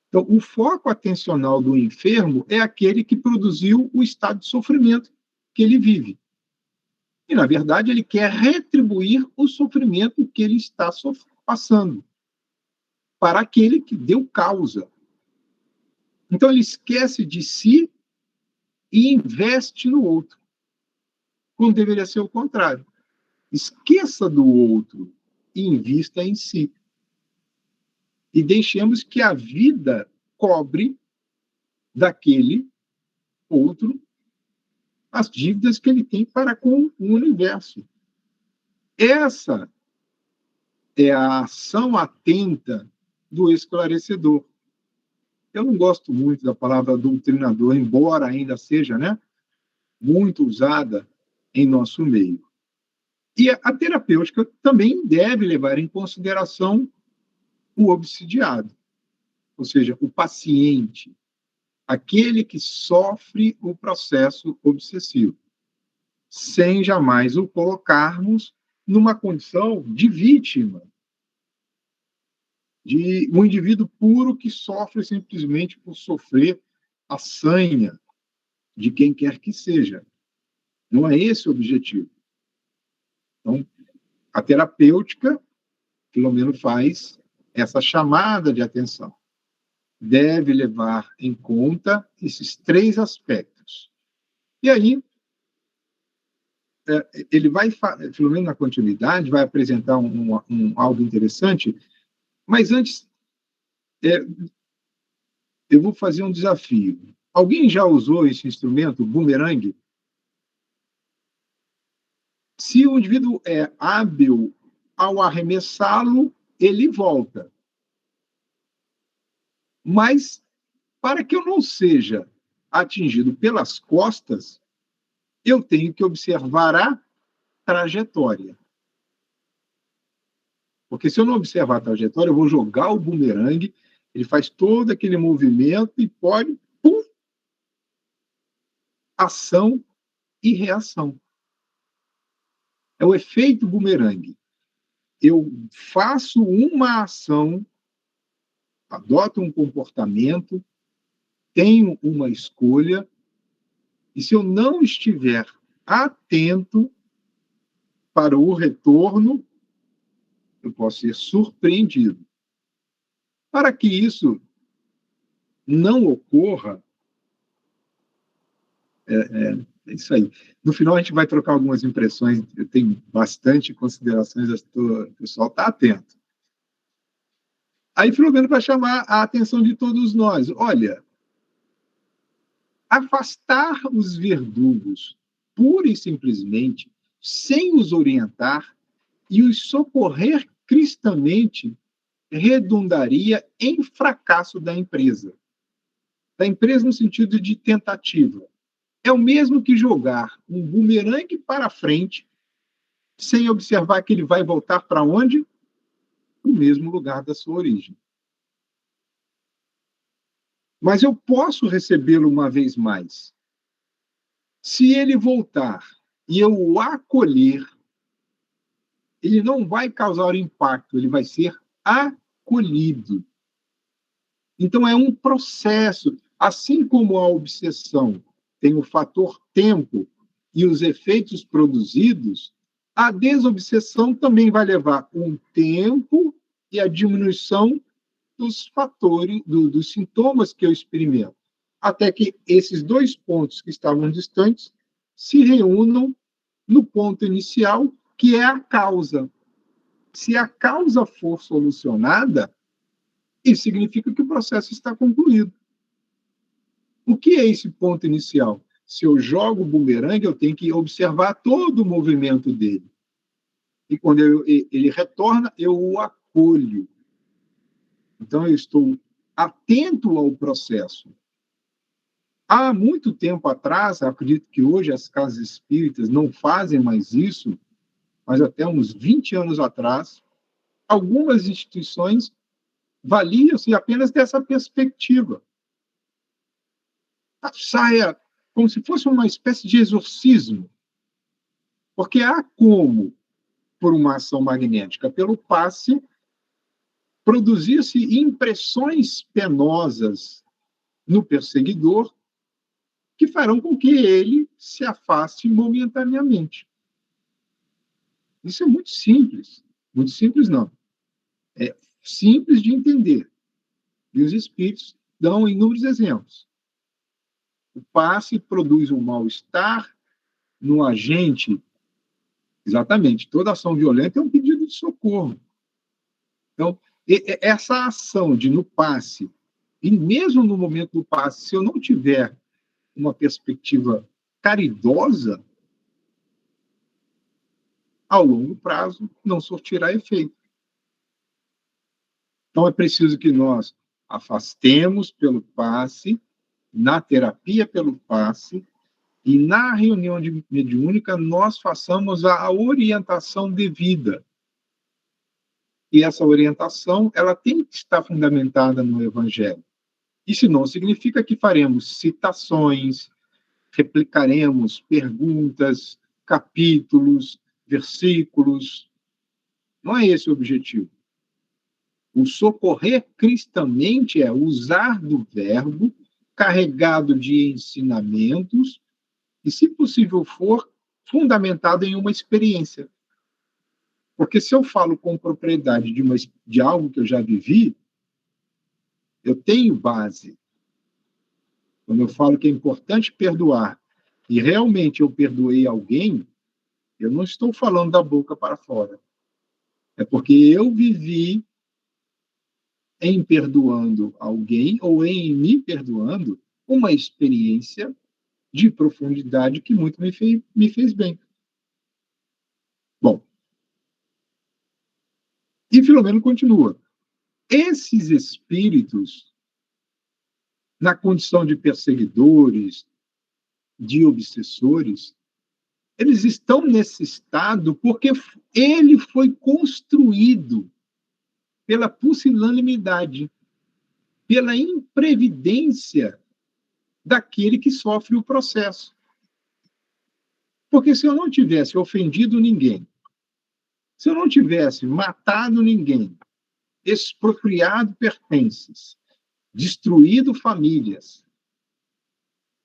Então, o foco atencional do enfermo é aquele que produziu o estado de sofrimento que ele vive. E, na verdade, ele quer retribuir o sofrimento que ele está passando para aquele que deu causa. Então, ele esquece de si e investe no outro, quando deveria ser o contrário. Esqueça do outro e invista em si. E deixemos que a vida cobre daquele outro as dívidas que ele tem para com o universo. Essa é a ação atenta do esclarecedor. Eu não gosto muito da palavra doutrinador, embora ainda seja, muito usada em nosso meio. E a terapêutica também deve levar em consideração o obsidiado, ou seja, o paciente, aquele que sofre o processo obsessivo, sem jamais o colocarmos numa condição de vítima, de um indivíduo puro que sofre simplesmente por sofrer a sanha de quem quer que seja. Não é esse o objetivo. Então, a terapêutica, pelo menos, faz essa chamada de atenção. Deve levar em conta esses 3 aspectos. E aí, ele vai, pelo menos na continuidade, vai apresentar algo interessante, mas antes, eu vou fazer um desafio. Alguém já usou esse instrumento, o bumerangue? Se o indivíduo é hábil ao arremessá-lo, ele volta. Mas, para que eu não seja atingido pelas costas, eu tenho que observar a trajetória. Porque se eu não observar a trajetória, eu vou jogar o bumerangue, Ele faz todo aquele movimento e pode, pum, ação e reação. É o efeito bumerangue. Eu faço uma ação, adoto um comportamento, tenho uma escolha, e se eu não estiver atento para o retorno, eu posso ser surpreendido. Para que isso não ocorra, é isso aí. No final, a gente vai trocar algumas impressões, eu tenho bastante considerações, o pessoal está atento. Aí, Filomeno vai chamar a atenção de todos nós. Olha, afastar os verdugos, pura e simplesmente, sem os orientar, e os socorrer cristamente, redundaria em fracasso da empresa. Da empresa no sentido de tentativa. É o mesmo que jogar um bumerangue para frente, sem observar que ele vai voltar para onde? No mesmo lugar da sua origem. Mas eu posso recebê-lo uma vez mais. Se ele voltar e eu o acolher, ele não vai causar impacto, ele vai ser acolhido. Então, é um processo. Assim como a obsessão tem o fator tempo e os efeitos produzidos, a desobsessão também vai levar um tempo e a diminuição dos fatores, dos sintomas que eu experimento, até que esses dois pontos que estavam distantes se reúnam no ponto inicial, que é a causa. Se a causa for solucionada, isso significa que o processo está concluído. O que é esse ponto inicial? Se eu jogo o bumerangue, eu tenho que observar todo o movimento dele. E quando ele retorna, eu o acolho. Então, eu estou atento ao processo. Há muito tempo atrás, acredito que hoje as casas espíritas não fazem mais isso, mas até uns 20 anos atrás, algumas instituições valiam-se apenas dessa perspectiva. Saia como se fosse uma espécie de exorcismo. Porque há como, por uma ação magnética, pelo passe, produzir-se impressões penosas no perseguidor que farão com que ele se afaste momentaneamente. Isso é muito simples. Muito simples, não. É simples de entender. E os espíritos dão inúmeros exemplos. O passe produz um mal-estar no agente. Exatamente. Toda ação violenta é um pedido de socorro. Então, essa ação de no passe, e mesmo no momento do passe, se eu não tiver uma perspectiva caridosa, ao longo prazo não surtirá efeito. Então, é preciso que nós afastemos pelo passe, na terapia pelo passe, e na reunião mediúnica nós façamos a orientação devida. E essa orientação, ela tem que estar fundamentada no Evangelho. Isso não significa que faremos citações, replicaremos perguntas, capítulos, versículos. Não é esse o objetivo. O socorrer cristamente é usar do verbo carregado de ensinamentos e, se possível for, fundamentado em uma experiência. Porque se eu falo com propriedade de algo que eu já vivi, eu tenho base. Quando eu falo que é importante perdoar e realmente eu perdoei alguém, eu não estou falando da boca para fora. É porque eu vivi em perdoando alguém ou em me perdoando uma experiência de profundidade que muito me fez bem. Bom, e Filomeno continua. Esses espíritos, na condição de perseguidores, de obsessores, eles estão nesse estado porque ele foi construído pela pusilanimidade. pela imprevidência daquele que sofre o processo. Porque se eu não tivesse ofendido ninguém, se eu não tivesse matado ninguém, expropriado pertences, destruído famílias,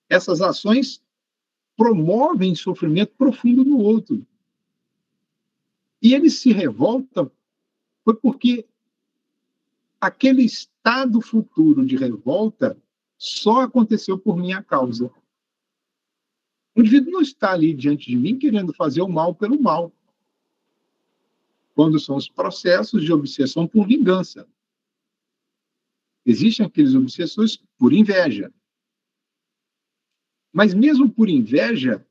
essas ações promovem sofrimento profundo no outro. E ele se revolta foi porque aquele estado futuro de revolta só aconteceu por minha causa. O indivíduo não está ali diante de mim querendo fazer o mal pelo mal. Quando são os processos de obsessão por vingança. Existem aqueles obsessores por inveja. Mas mesmo por inveja,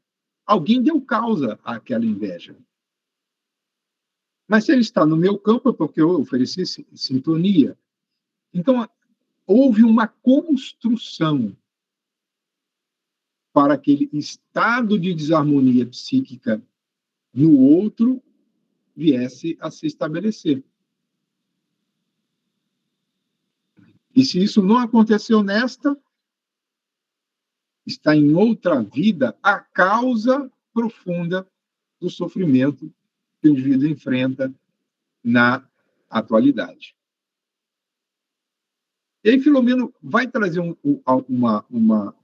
alguém deu causa àquela inveja. Mas se ele está no meu campo, é porque eu ofereci sintonia. Então, houve uma construção para aquele estado de desarmonia psíquica no outro viesse a se estabelecer. E se isso não aconteceu nesta, está em outra vida a causa profunda do sofrimento que o indivíduo enfrenta na atualidade. E aí, Filomeno vai trazer uma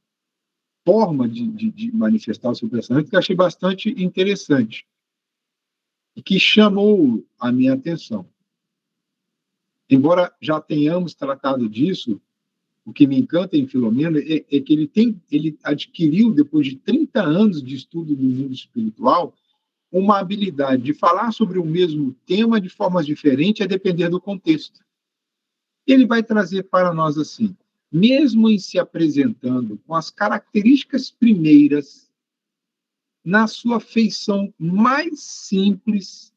forma de manifestar o seu pensamento que eu achei bastante interessante e que chamou a minha atenção. Embora já tenhamos tratado disso, o que me encanta em Filomeno é que ele adquiriu, depois de 30 anos de estudo do mundo espiritual, uma habilidade de falar sobre o mesmo tema de formas diferentes, a depender do contexto. Ele vai trazer para nós assim, mesmo em se apresentando com as características primeiras, na sua feição mais simples,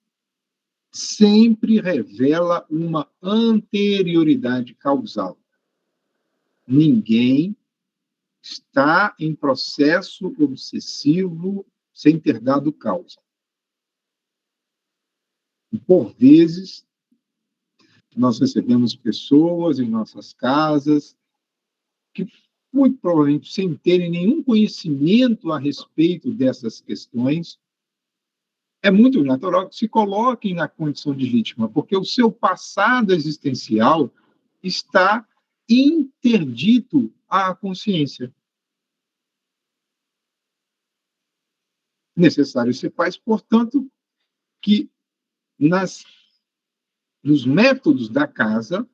sempre revela uma anterioridade causal. Ninguém está em processo obsessivo sem ter dado causa. E, por vezes, nós recebemos pessoas em nossas casas que, muito provavelmente, sem terem nenhum conhecimento a respeito dessas questões, é muito natural que se coloquem na condição de vítima, porque o seu passado existencial está interdito à consciência. Necessário se faz, portanto, que nos métodos da casa,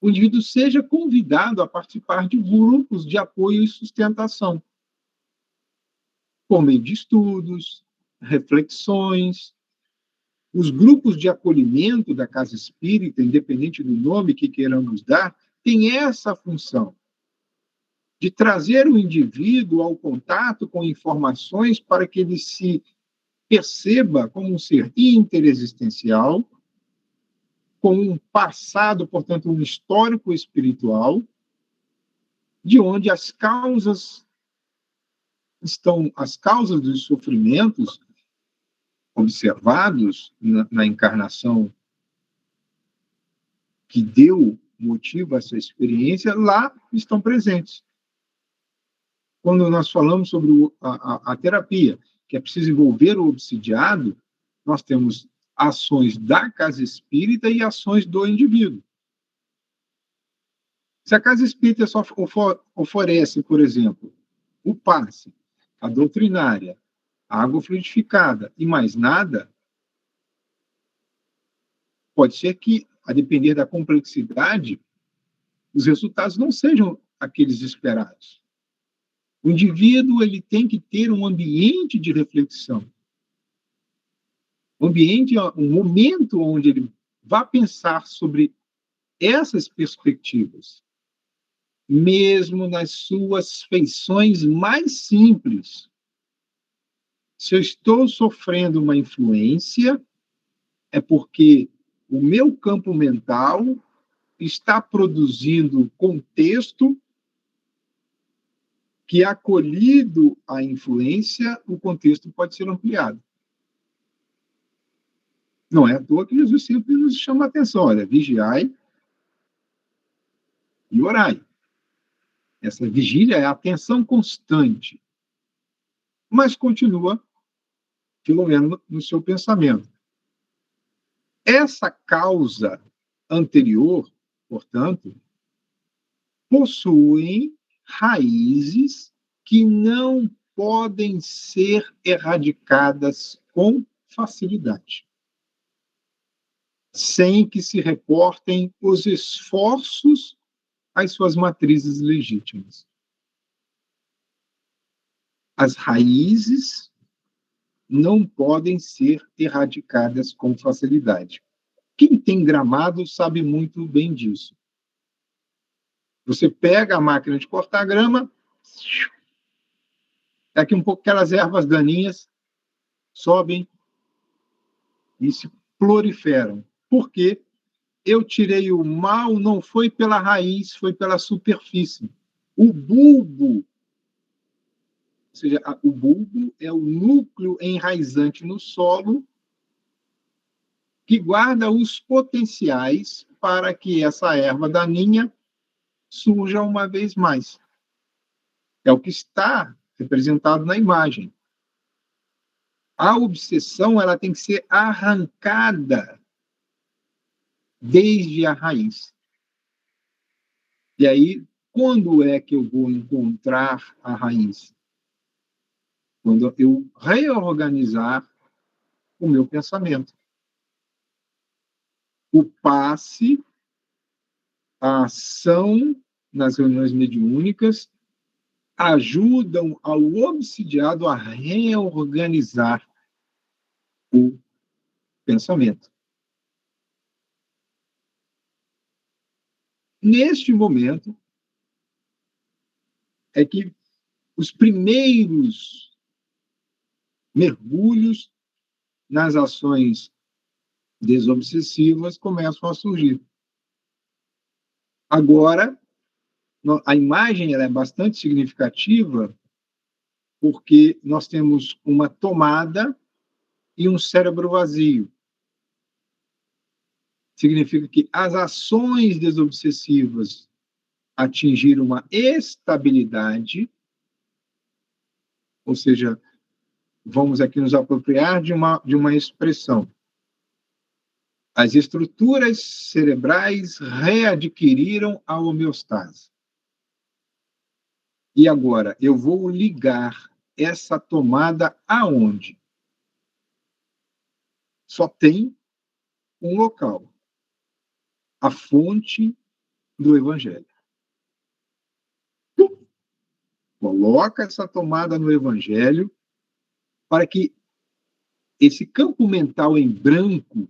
o indivíduo seja convidado a participar de grupos de apoio e sustentação, por meio de estudos, reflexões. Os grupos de acolhimento da casa espírita, independente do nome que queiramos dar, têm essa função de trazer o indivíduo ao contato com informações para que ele se perceba como um ser interessencial, com um passado, portanto, um histórico espiritual, de onde as causas dos sofrimentos observados na encarnação que deu motivo a essa experiência, lá estão presentes. Quando nós falamos sobre a terapia, que é preciso envolver o obsidiado, nós temos ações da casa espírita e ações do indivíduo. Se a casa espírita só oferece, por exemplo, o passe, a doutrinária, a água fluidificada e mais nada, pode ser que, a depender da complexidade, os resultados não sejam aqueles esperados. O indivíduo ele tem que ter um ambiente de reflexão, um momento onde ele vá pensar sobre essas perspectivas, mesmo nas suas feições mais simples. Se eu estou sofrendo uma influência, é porque o meu campo mental está produzindo contexto que, acolhido a influência, o contexto pode ser ampliado. Não é à toa que Jesus sempre nos chama a atenção. Olha, vigiai, e orai. Essa vigília é a atenção constante. Mas continua Filomeno no seu pensamento. Essa causa anterior, portanto, possuem raízes que não podem ser erradicadas com facilidade, sem que se reportem os esforços às suas matrizes legítimas. As raízes não podem ser erradicadas com facilidade. Quem tem gramado sabe muito bem disso. Você pega a máquina de cortar grama, daqui um pouco aquelas ervas daninhas sobem e se proliferam. Por quê? Eu tirei o mal, não foi pela raiz, foi pela superfície. O bulbo, ou seja, o bulbo é o núcleo enraizante no solo que guarda os potenciais para que essa erva daninha surja uma vez mais. É o que está representado na imagem. A obsessão, ela tem que ser arrancada desde a raiz. E aí, quando é que eu vou encontrar a raiz? Quando eu reorganizar o meu pensamento. O passe, a ação nas reuniões mediúnicas ajudam ao obsidiado a reorganizar o pensamento. Neste momento é que os primeiros mergulhos nas ações desobsessivas começam a surgir. Agora, a imagem ela é bastante significativa porque nós temos uma tomada e um cérebro vazio. Significa que as ações desobsessivas atingiram uma estabilidade, ou seja, vamos aqui nos apropriar de uma expressão. As estruturas cerebrais readquiriram a homeostase. E agora, eu vou ligar essa tomada aonde? Só tem um local. A fonte do Evangelho. Coloca essa tomada no Evangelho para que esse campo mental em branco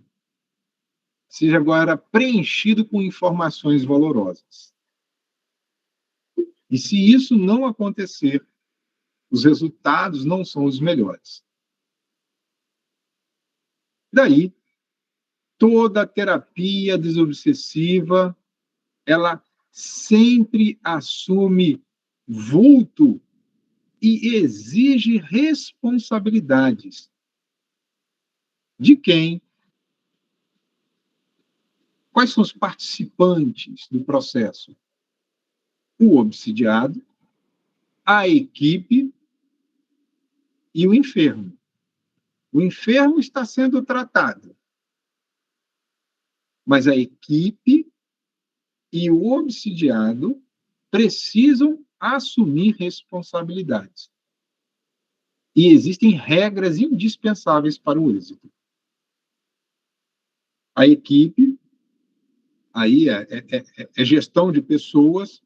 seja agora preenchido com informações valorosas. E se isso não acontecer, os resultados não são os melhores. Daí, toda a terapia desobsessiva, ela sempre assume vulto e exige responsabilidades. De quem? Quais são os participantes do processo? O obsidiado, a equipe e o enfermo. O enfermo está sendo tratado, mas a equipe e o obsidiado precisam assumir responsabilidades. E existem regras indispensáveis para o êxito. A equipe, aí é gestão de pessoas,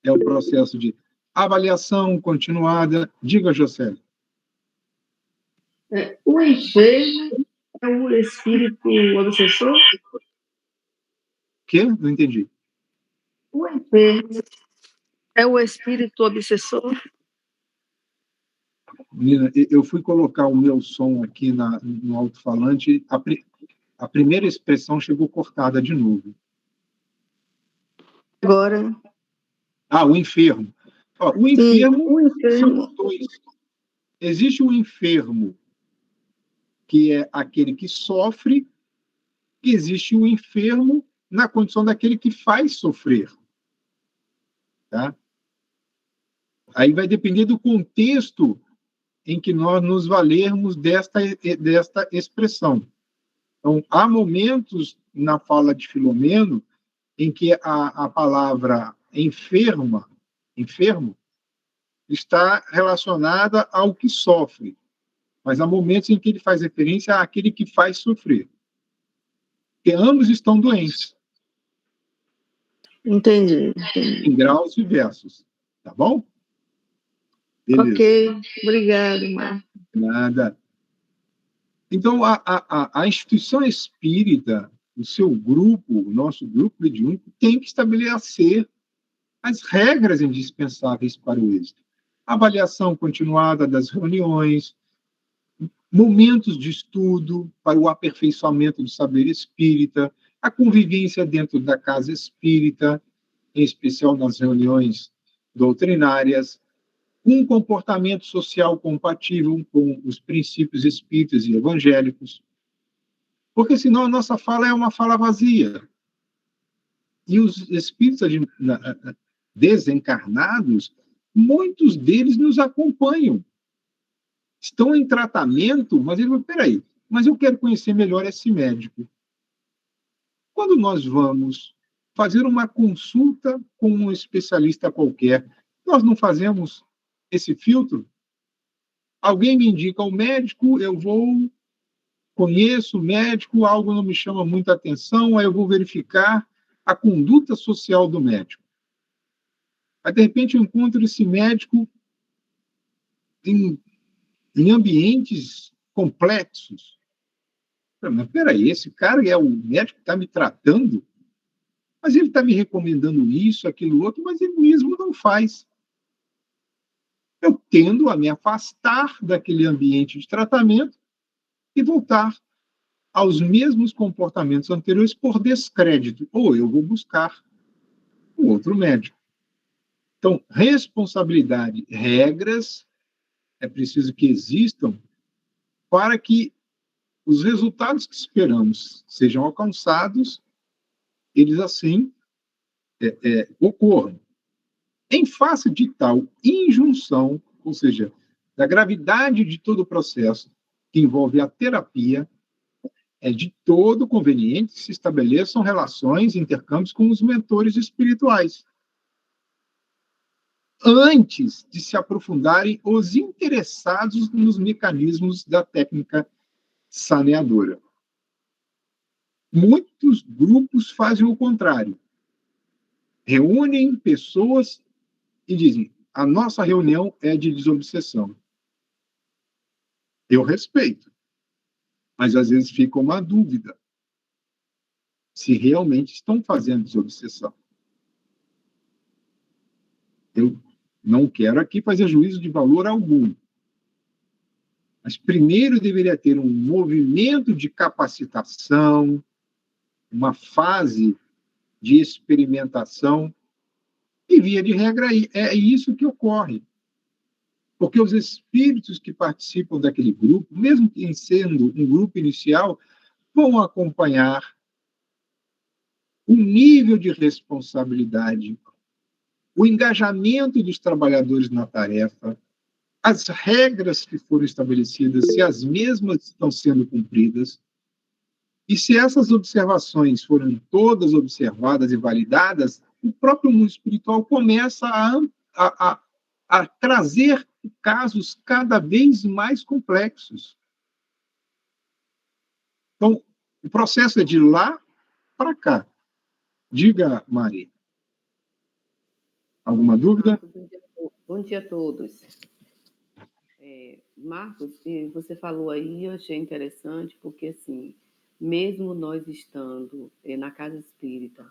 é o processo de avaliação continuada. Diga, José. O enfermo é o espírito obsessor? Que? Não entendi. O enfermo é o espírito obsessor? Menina, eu fui colocar o meu som aqui no alto-falante, a primeira expressão chegou cortada de novo. Agora. O enfermo. O enfermo são dois. Existe o enfermo, que é aquele que sofre, e existe o enfermo na condição daquele que faz sofrer. tá? Aí vai depender do contexto em que nós nos valermos desta expressão. Então, há momentos na fala de Filomeno em que a palavra enfermo, está relacionada ao que sofre, mas há momentos em que ele faz referência àquele que faz sofrer. Porque ambos estão doentes. Entendi. Em graus diversos. Tá bom? Beleza. Ok, obrigado, Marcos. Nada. Então, a instituição espírita, o seu grupo, o nosso grupo mediúnico, tem que estabelecer as regras indispensáveis para o êxito. Avaliação continuada das reuniões, momentos de estudo para o aperfeiçoamento do saber espírita, a convivência dentro da casa espírita, em especial nas reuniões doutrinárias, um comportamento social compatível com os princípios espíritas e evangélicos, porque senão a nossa fala é uma fala vazia. E os espíritas desencarnados, muitos deles nos acompanham. Estão em tratamento, mas ele peraí, mas eu quero conhecer melhor esse médico. Quando nós vamos fazer uma consulta com um especialista qualquer, nós não fazemos esse filtro? Alguém me indica o médico, eu vou, conheço o médico, algo não me chama muita atenção, aí eu vou verificar a conduta social do médico. Aí, de repente, eu encontro esse médico em ambientes complexos. Mas, peraí, esse cara é o médico que está me tratando? Mas ele está me recomendando isso, aquilo, outro, mas ele mesmo não faz. Eu tendo a me afastar daquele ambiente de tratamento e voltar aos mesmos comportamentos anteriores por descrédito, ou eu vou buscar um outro médico. Então, responsabilidade, regras, é preciso que existam para que os resultados que esperamos sejam alcançados, eles assim ocorram. Em face de tal injunção, ou seja, da gravidade de todo o processo que envolve a terapia, é de todo conveniente que se estabeleçam relações, intercâmbios com os mentores espirituais, antes de se aprofundarem os interessados nos mecanismos da técnica saneadora. Muitos grupos fazem o contrário. Reúnem pessoas e dizem: a nossa reunião é de desobsessão. Eu respeito, mas às vezes fica uma dúvida se realmente estão fazendo desobsessão. Eu não quero aqui fazer juízo de valor algum, mas primeiro deveria ter um movimento de capacitação, uma fase de experimentação, e via de regra é isso que ocorre. Porque os espíritos que participam daquele grupo, mesmo que sendo um grupo inicial, vão acompanhar o nível de responsabilidade, o engajamento dos trabalhadores na tarefa, as regras que foram estabelecidas, se as mesmas estão sendo cumpridas, e se essas observações forem todas observadas e validadas, o próprio mundo espiritual começa a trazer casos cada vez mais complexos. Então, o processo é de lá para cá. Diga, Mari. Alguma dúvida? Bom dia a todos. Marcos, você falou aí, eu achei interessante, porque, assim, mesmo nós estando na casa espírita,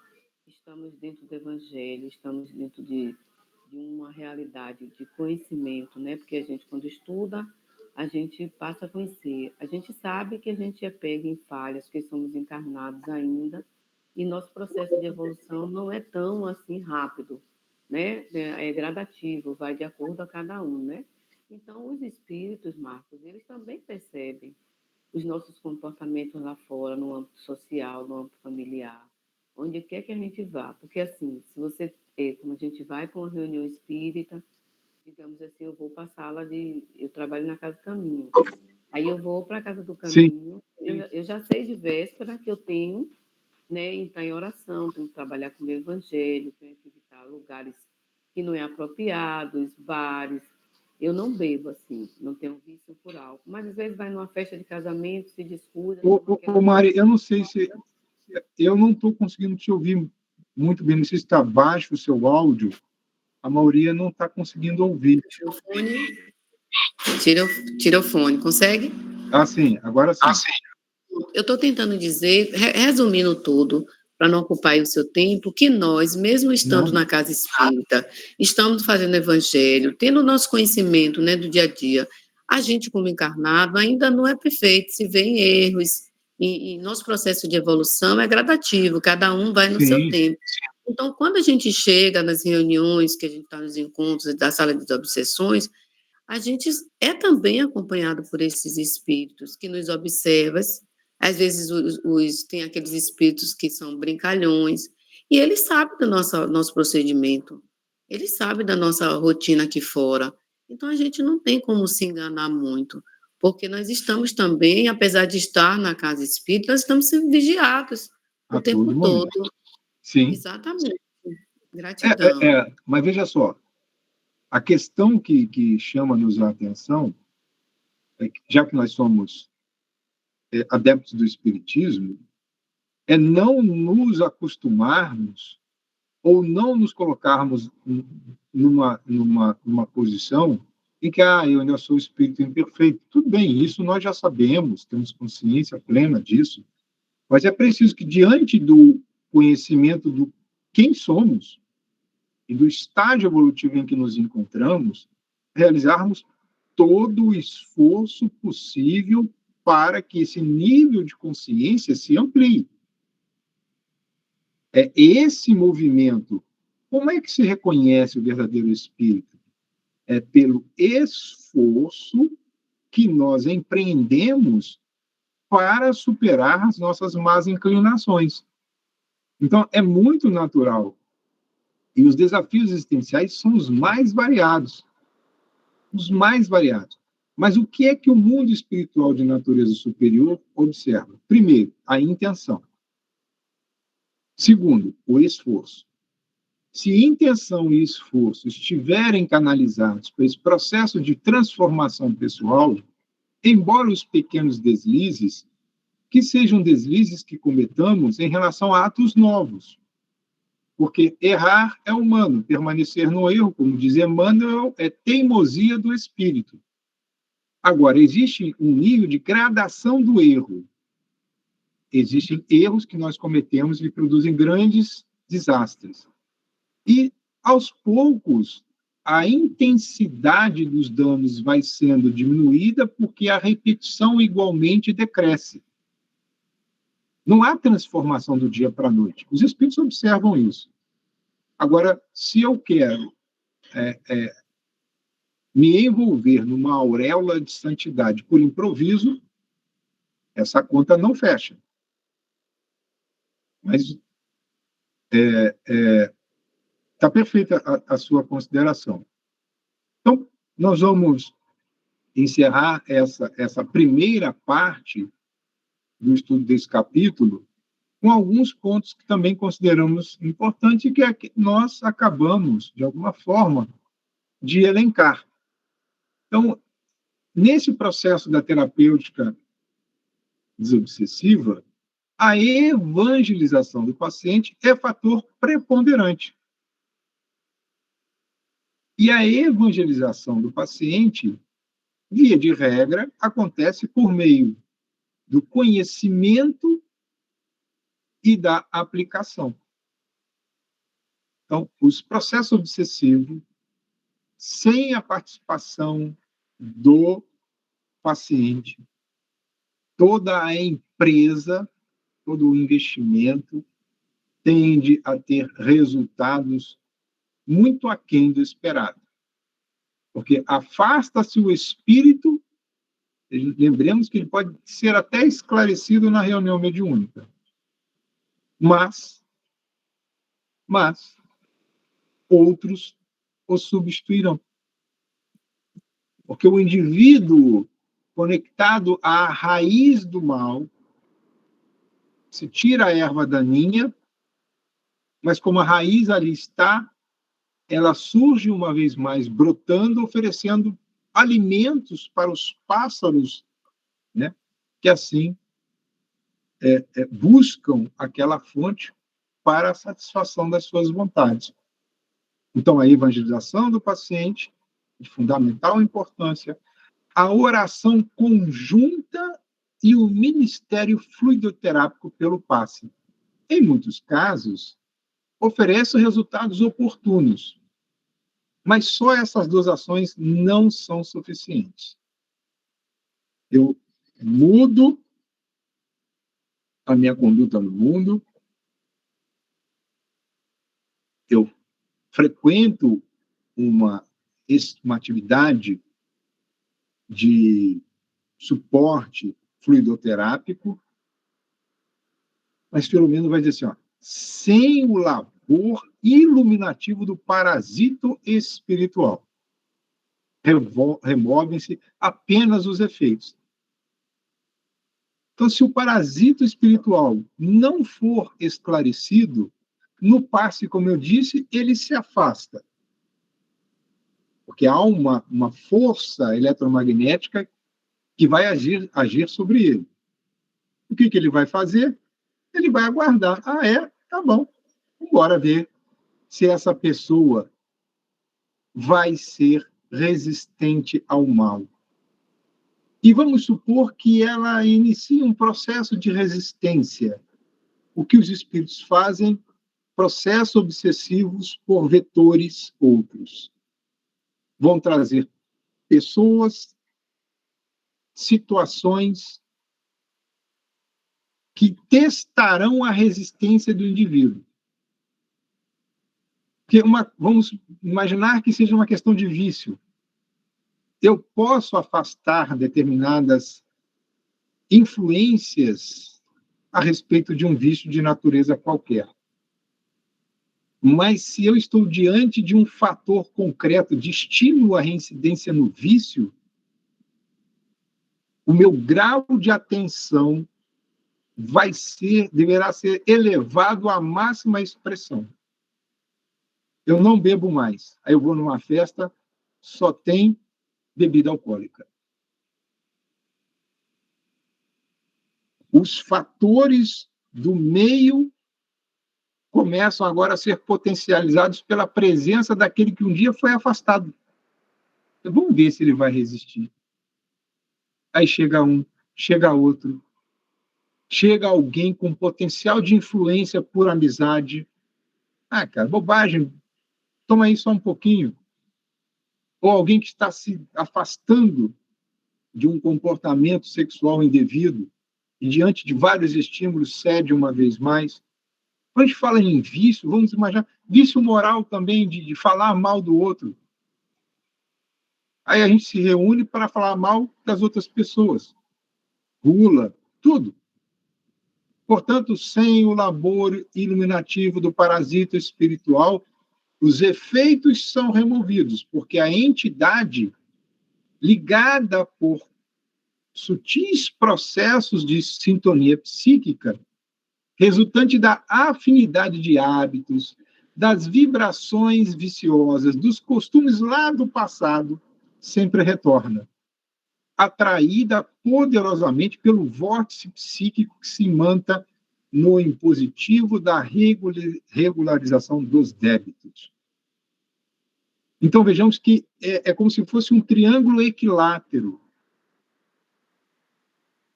estamos dentro do evangelho, estamos dentro de uma realidade de conhecimento, né? Porque a gente, quando estuda, a gente passa a conhecer. A gente sabe que a gente é pego em falhas, que somos encarnados ainda, e nosso processo de evolução não é tão, assim, rápido, né? É gradativo, vai de acordo a cada um, né? Então, os espíritos, Marcos, eles também percebem os nossos comportamentos lá fora, no âmbito social, no âmbito familiar, onde quer que a gente vá. Porque, assim, se você como a gente vai para uma reunião espírita, digamos assim, eu vou para a sala eu trabalho na Casa do Caminho. Aí eu vou para a Casa do Caminho, eu já sei de véspera que eu tenho, né, entrar em oração, tenho que trabalhar com o meu evangelho, tenho que evitar lugares que não é apropriados, bares. Eu não bebo, assim, não tenho vício por álcool. Mas às vezes vai numa festa de casamento, se descuida. Ô, Mari, eu não sei se... Eu não estou conseguindo te ouvir muito bem. Não sei se está baixo o seu áudio. A maioria não está conseguindo ouvir. Tira o fone, consegue? Ah, sim, agora sim. Eu estou tentando dizer, resumindo tudo, para não ocupar o seu tempo, que nós, mesmo estando na casa espírita, estamos fazendo evangelho, tendo o nosso conhecimento, né, do dia a dia, a gente, como encarnado, ainda não é perfeito, se vê em erros, e nosso processo de evolução é gradativo, cada um vai no seu tempo. Então, quando a gente chega nas reuniões, que a gente está nos encontros da sala de obsessões, a gente é também acompanhado por esses espíritos que nos observam. Às vezes tem aqueles espíritos que são brincalhões, e eles sabem do nosso procedimento, eles sabem da nossa rotina aqui fora. Então, a gente não tem como se enganar muito, porque nós estamos também, apesar de estar na casa espírita, nós estamos sendo vigiados o tempo todo. Sim. Exatamente. Gratidão. Mas veja só, a questão que chama-nos a atenção, já que nós somos adeptos do Espiritismo, é não nos acostumarmos ou não nos colocarmos numa posição em que eu ainda sou espírito imperfeito. Tudo bem, isso nós já sabemos, temos consciência plena disso, mas é preciso que, diante do conhecimento do quem somos e do estágio evolutivo em que nos encontramos, realizarmos todo o esforço possível para que esse nível de consciência se amplie. É esse movimento. Como é que se reconhece o verdadeiro espírito? É pelo esforço que nós empreendemos para superar as nossas más inclinações. Então, é muito natural. E os desafios existenciais são os mais variados. Os mais variados. Mas o que é que o mundo espiritual de natureza superior observa? Primeiro, a intenção. Segundo, o esforço. Se intenção e esforço estiverem canalizados para esse processo de transformação pessoal, embora os pequenos deslizes, que sejam deslizes que cometamos em relação a atos novos. Porque errar é humano, permanecer no erro, como diz Emmanuel, é teimosia do espírito. Agora, existe um nível de gradação do erro. Existem erros que nós cometemos e produzem grandes desastres. E, aos poucos, a intensidade dos danos vai sendo diminuída porque a repetição igualmente decresce. Não há transformação do dia para a noite. Os espíritos observam isso. Agora, se eu quero me envolver numa auréola de santidade por improviso, essa conta não fecha. Mas está perfeita a sua consideração. Então, nós vamos encerrar essa primeira parte do estudo desse capítulo com alguns pontos que também consideramos importantes e que nós acabamos, de alguma forma, de elencar. Então, nesse processo da terapêutica desobsessiva, a evangelização do paciente é fator preponderante. E a evangelização do paciente, via de regra, acontece por meio do conhecimento e da aplicação. Então, os processos obsessivos, sem a participação do paciente, toda a empresa, todo o investimento tende a ter resultados muito aquém do esperado. Porque afasta-se o espírito, lembremos que ele pode ser até esclarecido na reunião mediúnica. Mas outros o substituirão. Porque o indivíduo conectado à raiz do mal, se tira a erva daninha, mas como a raiz ali está, ela surge uma vez mais, brotando, oferecendo alimentos para os pássaros, né? Que assim buscam aquela fonte para a satisfação das suas vontades. Então, a evangelização do paciente, de fundamental importância, a oração conjunta e o ministério fluidoterápico pelo passe. Em muitos casos, oferece resultados oportunos, mas só essas duas ações não são suficientes. Eu mudo a minha conduta no mundo, eu frequento uma atividade de suporte fluidoterápico, mas pelo menos vai dizer assim, ó, sem o labor iluminativo do parasito espiritual. Removem-se apenas os efeitos. Então, se o parasito espiritual não for esclarecido, no passe, como eu disse, ele se afasta. Porque há uma força eletromagnética que vai agir sobre ele. O que ele vai fazer? Ele vai aguardar. Ah, é? Tá bom. Bora ver se essa pessoa vai ser resistente ao mal. E vamos supor que ela inicie um processo de resistência. O que os espíritos fazem? Processos obsessivos por vetores outros. Vão trazer pessoas, situações que testarão a resistência do indivíduo. Vamos imaginar que seja uma questão de vício. Eu posso afastar determinadas influências a respeito de um vício de natureza qualquer. Mas se eu estou diante de um fator concreto de estímulo à reincidência no vício, o meu grau de atenção deverá ser elevado à máxima expressão. Eu não bebo mais. Aí eu vou numa festa, só tem bebida alcoólica. Os fatores do meio começam agora a ser potencializados pela presença daquele que um dia foi afastado. Então, vamos ver se ele vai resistir. Aí chega um, chega outro, chega alguém com potencial de influência por amizade. Ah, cara, bobagem, toma aí só um pouquinho. Ou alguém que está se afastando de um comportamento sexual indevido e, diante de vários estímulos, cede uma vez mais. Quando a gente fala em vício, vamos imaginar vício moral também, de falar mal do outro. Aí a gente se reúne para falar mal das outras pessoas. Gula, tudo. Portanto, sem o labor iluminativo do parasita espiritual, os efeitos são removidos, porque a entidade, ligada por sutis processos de sintonia psíquica, resultante da afinidade de hábitos, das vibrações viciosas, dos costumes lá do passado, sempre retorna, atraída poderosamente pelo vórtice psíquico que se imanta no impositivo da regularização dos débitos. Então, vejamos que é como se fosse um triângulo equilátero.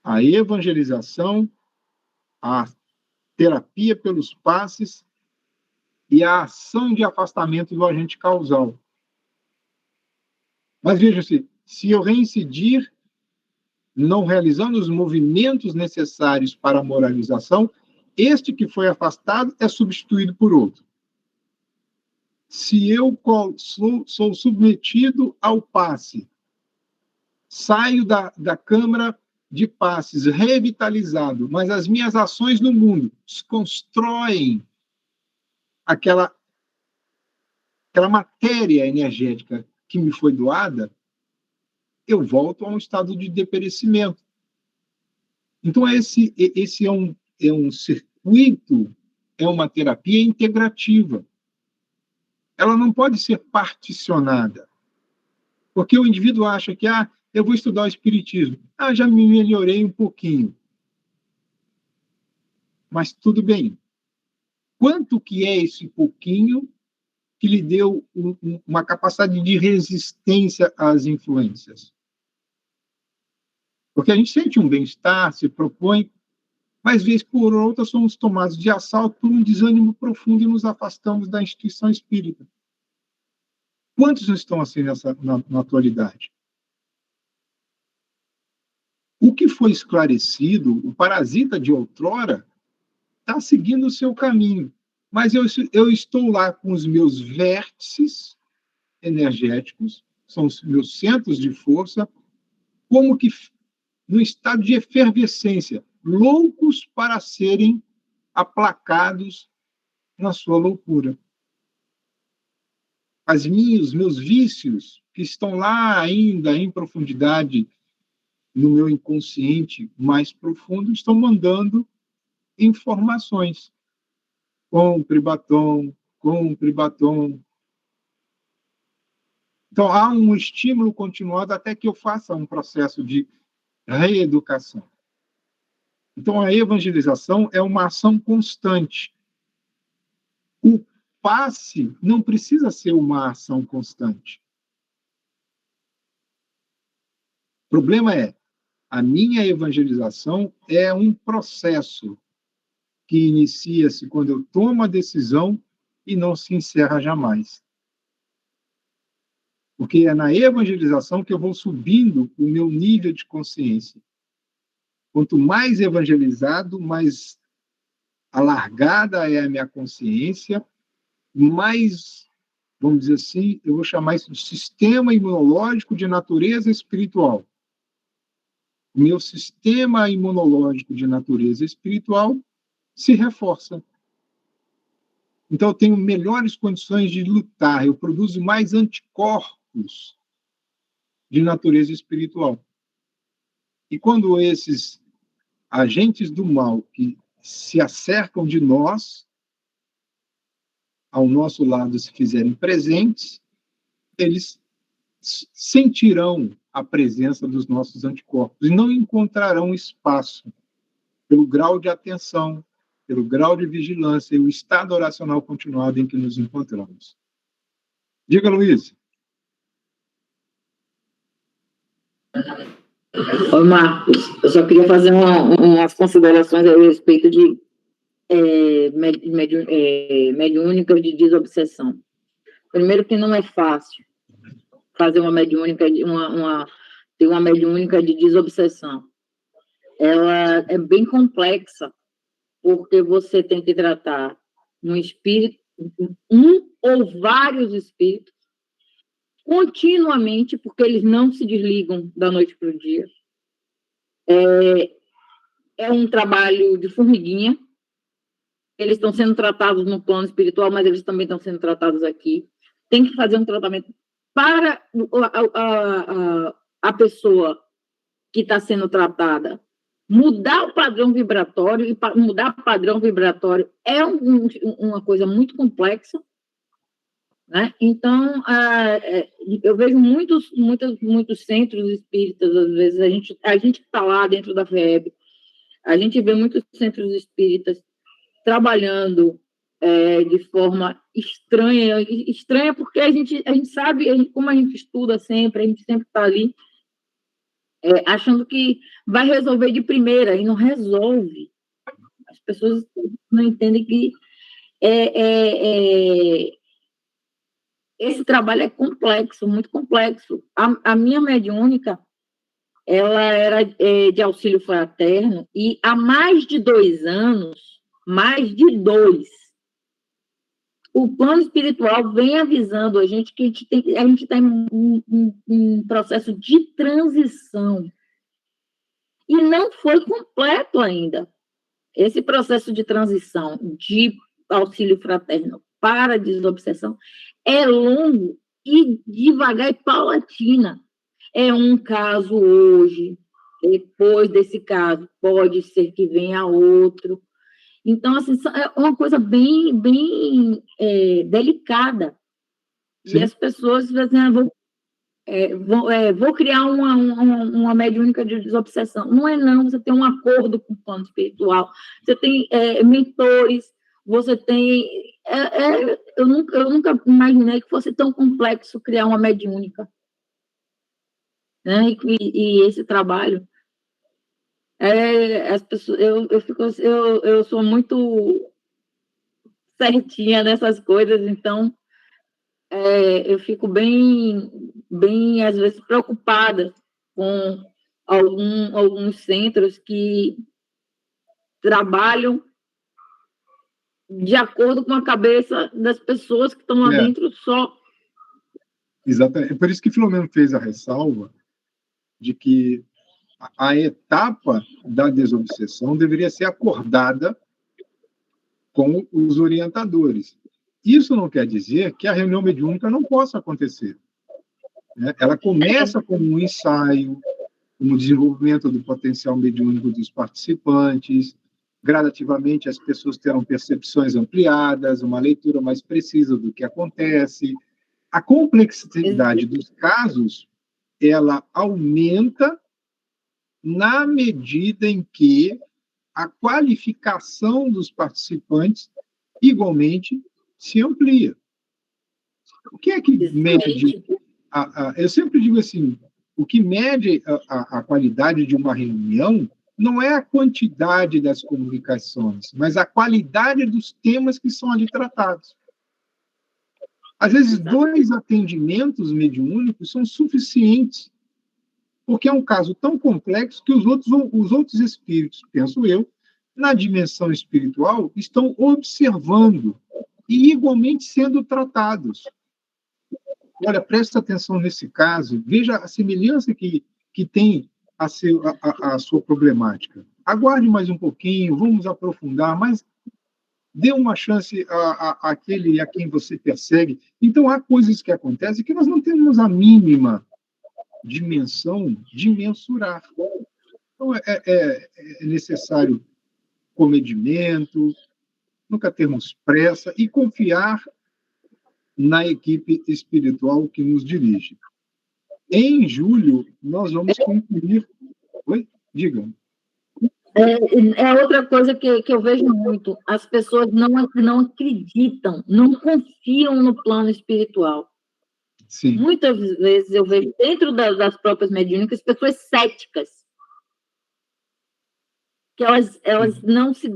A evangelização, a terapia pelos passes e a ação de afastamento do agente causal. Mas veja-se, se eu reincidir, não realizando os movimentos necessários para a moralização, este que foi afastado é substituído por outro. Se eu sou submetido ao passe, saio da câmara de passes revitalizado, mas as minhas ações no mundo constroem aquela aquela matéria energética que me foi doada, eu volto a um estado de deperecimento. Então, esse é um circuito, é uma terapia integrativa. Ela não pode ser particionada, porque o indivíduo acha que, eu vou estudar o espiritismo. Já me melhorei um pouquinho. Mas tudo bem. Quanto que é esse pouquinho que lhe deu uma capacidade de resistência às influências? Porque a gente sente um bem-estar, se propõe, mas, vez por outra, somos tomados de assalto por um desânimo profundo e nos afastamos da instituição espírita. Quantos estão assim na atualidade? O que foi esclarecido, o parasita de outrora, está seguindo o seu caminho. Mas eu estou lá com os meus vértices energéticos, são os meus centros de força, como que no estado de efervescência, loucos para serem aplacados na sua loucura. Os meus vícios, que estão lá ainda em profundidade, no meu inconsciente mais profundo, estão mandando informações. Compre batom, compre batom. Então, há um estímulo continuado até que eu faça um processo de reeducação. Então, a evangelização é uma ação constante. O passe não precisa ser uma ação constante. O problema é, a minha evangelização é um processo que inicia-se quando eu tomo a decisão e não se encerra jamais. Porque é na evangelização que eu vou subindo o meu nível de consciência. Quanto mais evangelizado, mais alargada é a minha consciência, mais, vamos dizer assim, eu vou chamar isso de sistema imunológico de natureza espiritual. O meu sistema imunológico de natureza espiritual se reforça. Então, eu tenho melhores condições de lutar, eu produzo mais anticorpos de natureza espiritual. E quando esses agentes do mal que se acercam de nós, ao nosso lado se fizerem presentes, eles sentirão a presença dos nossos anticorpos e não encontrarão espaço pelo grau de atenção, pelo grau de vigilância e o estado oracional continuado em que nos encontramos. Diga, Luiz. Ô, Marcos, eu só queria fazer umas considerações a respeito de mediúnicas de desobsessão. Primeiro que não é fácil fazer uma mediúnica, ter uma mediúnica de desobsessão. Ela é bem complexa, porque você tem que tratar um espírito, um ou vários espíritos, continuamente, porque eles não se desligam da noite para o dia. É um trabalho de formiguinha. Eles estão sendo tratados no plano espiritual, mas eles também estão sendo tratados aqui. Tem que fazer um tratamento para a pessoa que está sendo tratada mudar o padrão vibratório, e mudar o padrão vibratório é uma coisa muito complexa, né? Então, eu vejo muitos centros espíritas, às vezes, a gente está lá dentro da FEB, a gente vê muitos centros espíritas trabalhando de forma estranha porque a gente sabe, como a gente estuda sempre, a gente sempre está ali, achando que vai resolver de primeira, e não resolve. As pessoas não entendem que esse trabalho é complexo, muito complexo. A minha mediúnica, ela era de auxílio fraterno, e há mais de 2 anos, o plano espiritual vem avisando a gente que a gente está em processo de transição. E não foi completo ainda. Esse processo de transição de auxílio fraterno para desobsessão é longo e devagar e paulatina. É um caso hoje, depois desse caso, pode ser que venha outro. Então, assim, é uma coisa bem delicada. Sim. E as pessoas dizem, vou criar uma mediúnica de desobsessão. Não é não, você tem um acordo com o plano espiritual, você tem mentores, você tem... eu nunca imaginei que fosse tão complexo criar uma mediúnica. Né? E esse trabalho, as pessoas, eu sou muito certinha nessas coisas, então eu fico bem, às vezes, preocupada com alguns centros que trabalham de acordo com a cabeça das pessoas que estão lá dentro só. Exatamente. É por isso que Filomeno fez a ressalva de que a etapa da desobsessão deveria ser acordada com os orientadores. Isso não quer dizer que a reunião mediúnica não possa acontecer. Né? Ela começa como um ensaio, como desenvolvimento do potencial mediúnico dos participantes. Gradativamente, as pessoas terão percepções ampliadas, uma leitura mais precisa do que acontece. A complexidade dos casos, ela aumenta na medida em que a qualificação dos participantes igualmente se amplia. O que é que mede? Eu sempre digo assim, o que mede a qualidade de uma reunião não é a quantidade das comunicações, mas a qualidade dos temas que são ali tratados. Às vezes, 2 atendimentos mediúnicos são suficientes, porque é um caso tão complexo que os outros espíritos, penso eu, na dimensão espiritual, estão observando e igualmente sendo tratados. Olha, presta atenção nesse caso, veja a semelhança que tem a sua problemática. Aguarde mais um pouquinho, vamos aprofundar, mas dê uma chance àquele a quem você persegue. Então, há coisas que acontecem que nós não temos a mínima dimensão de mensurar. Então, é necessário comedimento, nunca termos pressa e confiar na equipe espiritual que nos dirige. Em julho, nós vamos concluir... Oi? Diga. Outra coisa que eu vejo muito, as pessoas não acreditam, não confiam no plano espiritual. Sim. Muitas vezes eu vejo dentro das próprias mediúnicas pessoas céticas, que elas não se...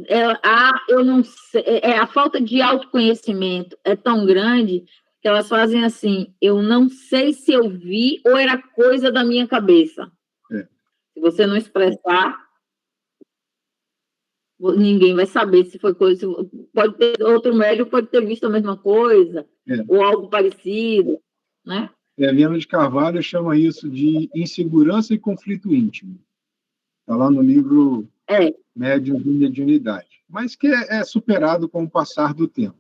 eu não sei, a falta de autoconhecimento é tão grande que elas fazem assim, eu não sei se eu vi ou era coisa da minha cabeça. Se você não expressar, ninguém vai saber se foi coisa... Pode ter outro médico, pode ter visto a mesma coisa, ou algo parecido, né? Viana de Carvalho chama isso de insegurança e conflito íntimo. Está lá no livro Médium e Mediunidade. Mas que é superado com o passar do tempo.